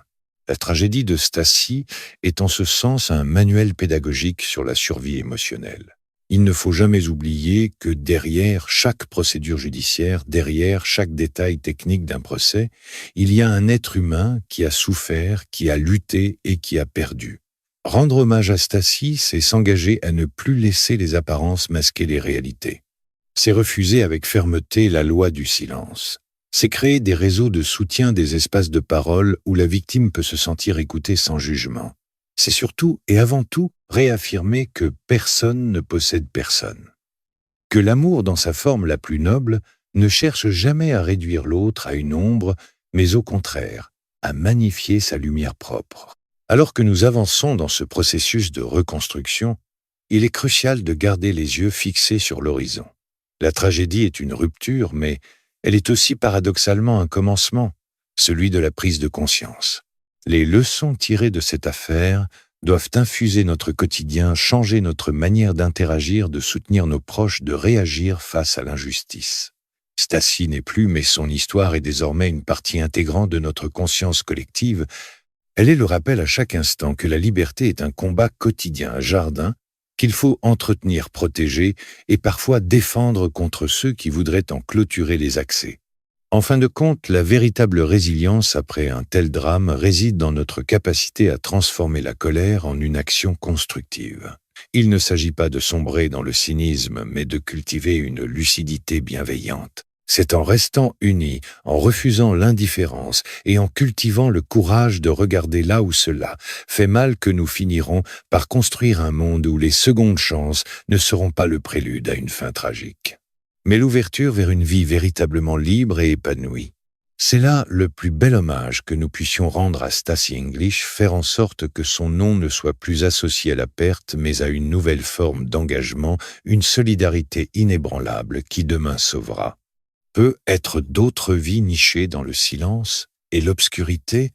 La tragédie de Stacy est en ce sens un manuel pédagogique sur la survie émotionnelle. Il ne faut jamais oublier que derrière chaque procédure judiciaire, derrière chaque détail technique d'un procès, il y a un être humain qui a souffert, qui a lutté et qui a perdu. Rendre hommage à Stacy, c'est s'engager à ne plus laisser les apparences masquer les réalités. C'est refuser avec fermeté la loi du silence. C'est créer des réseaux de soutien, des espaces de parole où la victime peut se sentir écoutée sans jugement. C'est surtout et avant tout réaffirmer que personne ne possède personne. Que l'amour dans sa forme la plus noble ne cherche jamais à réduire l'autre à une ombre, mais au contraire, à magnifier sa lumière propre. Alors que nous avançons dans ce processus de reconstruction, il est crucial de garder les yeux fixés sur l'horizon. La tragédie est une rupture, mais elle est aussi paradoxalement un commencement, celui de la prise de conscience. Les leçons tirées de cette affaire doivent infuser notre quotidien, changer notre manière d'interagir, de soutenir nos proches, de réagir face à l'injustice. Stacy n'est plus, mais son histoire est désormais une partie intégrante de notre conscience collective. Elle est le rappel à chaque instant que la liberté est un combat quotidien, un jardin, qu'il faut entretenir, protéger et parfois défendre contre ceux qui voudraient en clôturer les accès. En fin de compte, la véritable résilience après un tel drame réside dans notre capacité à transformer la colère en une action constructive. Il ne s'agit pas de sombrer dans le cynisme, mais de cultiver une lucidité bienveillante. C'est en restant unis, en refusant l'indifférence et en cultivant le courage de regarder là où cela fait mal que nous finirons par construire un monde où les secondes chances ne seront pas le prélude à une fin tragique, mais l'ouverture vers une vie véritablement libre et épanouie. C'est là le plus bel hommage que nous puissions rendre à Stacy English, faire en sorte que son nom ne soit plus associé à la perte, mais à une nouvelle forme d'engagement, une solidarité inébranlable qui demain sauvera. Peut être d'autres vies nichées dans le silence et l'obscurité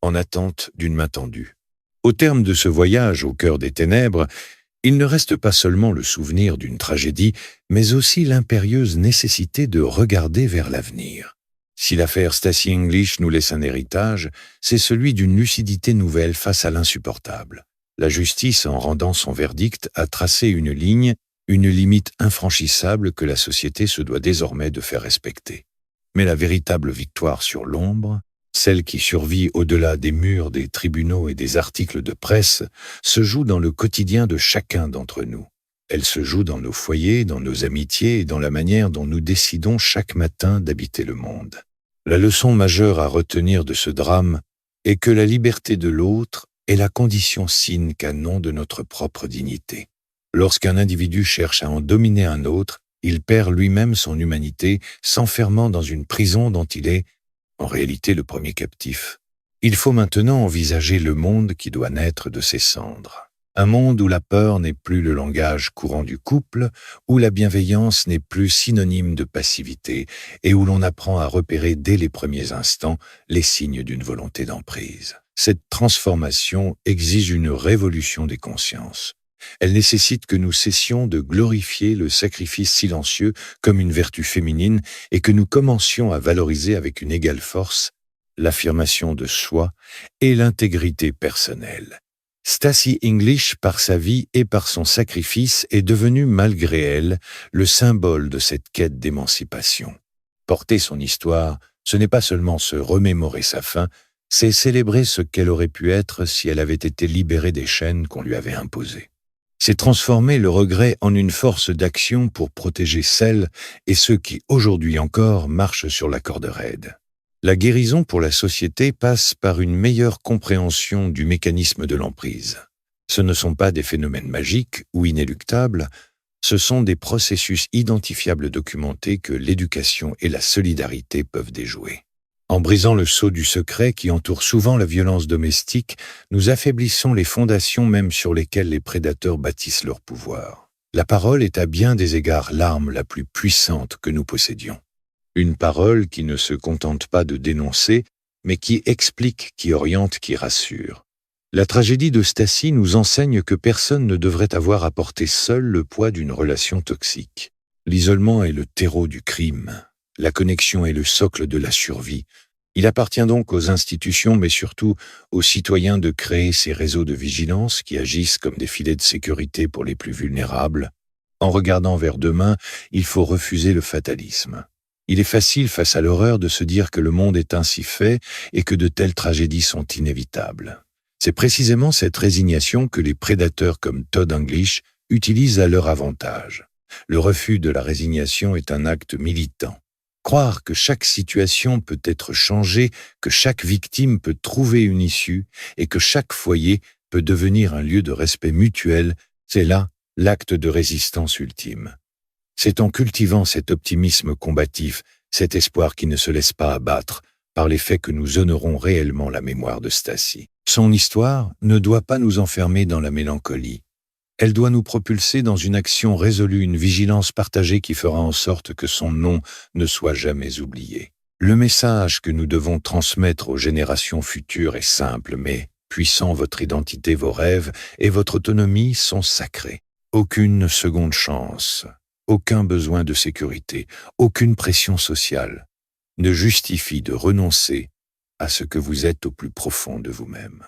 en attente d'une main tendue. Au terme de ce voyage au cœur des ténèbres, il ne reste pas seulement le souvenir d'une tragédie, mais aussi l'impérieuse nécessité de regarder vers l'avenir. Si l'affaire Stacy English nous laisse un héritage, c'est celui d'une lucidité nouvelle face à l'insupportable. La justice, en rendant son verdict, a tracé une ligne, une limite infranchissable que la société se doit désormais de faire respecter. Mais la véritable victoire sur l'ombre, celle qui survit au-delà des murs des tribunaux et des articles de presse, se joue dans le quotidien de chacun d'entre nous. Elle se joue dans nos foyers, dans nos amitiés et dans la manière dont nous décidons chaque matin d'habiter le monde. La leçon majeure à retenir de ce drame est que la liberté de l'autre est la condition sine qua non de notre propre dignité. Lorsqu'un individu cherche à en dominer un autre, il perd lui-même son humanité, s'enfermant dans une prison dont il est, en réalité, le premier captif. Il faut maintenant envisager le monde qui doit naître de ses cendres. Un monde où la peur n'est plus le langage courant du couple, où la bienveillance n'est plus synonyme de passivité et où l'on apprend à repérer dès les premiers instants les signes d'une volonté d'emprise. Cette transformation exige une révolution des consciences. Elle nécessite que nous cessions de glorifier le sacrifice silencieux comme une vertu féminine et que nous commencions à valoriser avec une égale force l'affirmation de soi et l'intégrité personnelle. Stasi English, par sa vie et par son sacrifice, est devenue, malgré elle, le symbole de cette quête d'émancipation. Porter son histoire, ce n'est pas seulement se remémorer sa fin, c'est célébrer ce qu'elle aurait pu être si elle avait été libérée des chaînes qu'on lui avait imposées. C'est transformer le regret en une force d'action pour protéger celles et ceux qui, aujourd'hui encore, marchent sur la corde raide. La guérison pour la société passe par une meilleure compréhension du mécanisme de l'emprise. Ce ne sont pas des phénomènes magiques ou inéluctables, ce sont des processus identifiables documentés que l'éducation et la solidarité peuvent déjouer. En brisant le sceau du secret qui entoure souvent la violence domestique, nous affaiblissons les fondations même sur lesquelles les prédateurs bâtissent leur pouvoir. La parole est à bien des égards l'arme la plus puissante que nous possédions. Une parole qui ne se contente pas de dénoncer, mais qui explique, qui oriente, qui rassure. La tragédie de Stasi nous enseigne que personne ne devrait avoir à porter seul le poids d'une relation toxique. L'isolement est le terreau du crime. La connexion est le socle de la survie. Il appartient donc aux institutions, mais surtout aux citoyens de créer ces réseaux de vigilance qui agissent comme des filets de sécurité pour les plus vulnérables. En regardant vers demain, il faut refuser le fatalisme. Il est facile, face à l'horreur, de se dire que le monde est ainsi fait et que de telles tragédies sont inévitables. C'est précisément cette résignation que les prédateurs comme Todd English utilisent à leur avantage. Le refus de la résignation est un acte militant. Croire que chaque situation peut être changée, que chaque victime peut trouver une issue et que chaque foyer peut devenir un lieu de respect mutuel, c'est là l'acte de résistance ultime. C'est en cultivant cet optimisme combatif, cet espoir qui ne se laisse pas abattre, par les faits que nous honorons réellement la mémoire de Stasi. Son histoire ne doit pas nous enfermer dans la mélancolie. Elle doit nous propulser dans une action résolue, une vigilance partagée qui fera en sorte que son nom ne soit jamais oublié. Le message que nous devons transmettre aux générations futures est simple, mais puissant. Votre identité, vos rêves et votre autonomie sont sacrés. Aucune seconde chance, aucun besoin de sécurité, aucune pression sociale ne justifie de renoncer à ce que vous êtes au plus profond de vous-même.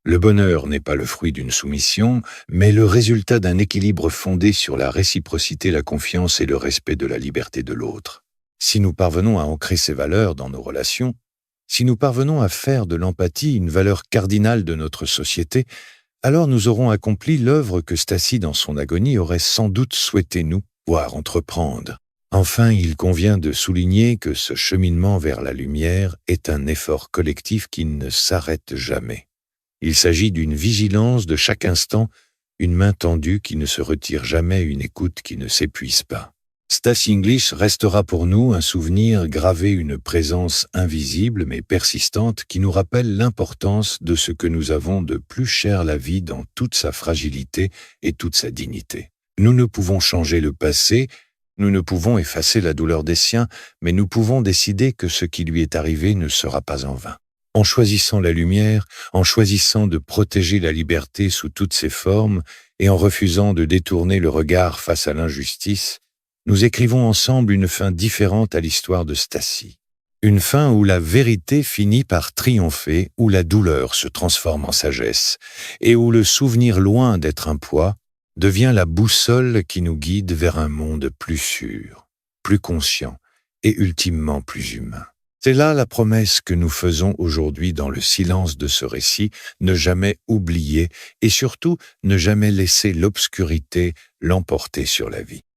Le bonheur n'est pas le fruit d'une soumission, mais le résultat d'un équilibre fondé sur la réciprocité, la confiance et le respect de la liberté de l'autre. Si nous parvenons à ancrer ces valeurs dans nos relations, si nous parvenons à faire de l'empathie une valeur cardinale de notre société, alors nous aurons accompli l'œuvre que Stasi, dans son agonie, aurait sans doute souhaité nous, voire entreprendre. Enfin, il convient de souligner que ce cheminement vers la lumière est un effort collectif qui ne s'arrête jamais. Il s'agit d'une vigilance de chaque instant, une main tendue qui ne se retire jamais, une écoute qui ne s'épuise pas. Stasi English restera pour nous un souvenir gravé, une présence invisible mais persistante qui nous rappelle l'importance de ce que nous avons de plus cher, la vie dans toute sa fragilité et toute sa dignité. Nous ne pouvons changer le passé, nous ne pouvons effacer la douleur des siens, mais nous pouvons décider que ce qui lui est arrivé ne sera pas en vain. En choisissant la lumière, en choisissant de protéger la liberté sous toutes ses formes et en refusant de détourner le regard face à l'injustice, nous écrivons ensemble une fin différente à l'histoire de Stasi. Une fin où la vérité finit par triompher, où la douleur se transforme en sagesse, et où le souvenir loin d'être un poids devient la boussole qui nous guide vers un monde plus sûr, plus conscient et ultimement plus humain. C'est là la promesse que nous faisons aujourd'hui dans le silence de ce récit, ne jamais oublier et surtout ne jamais laisser l'obscurité l'emporter sur la vie.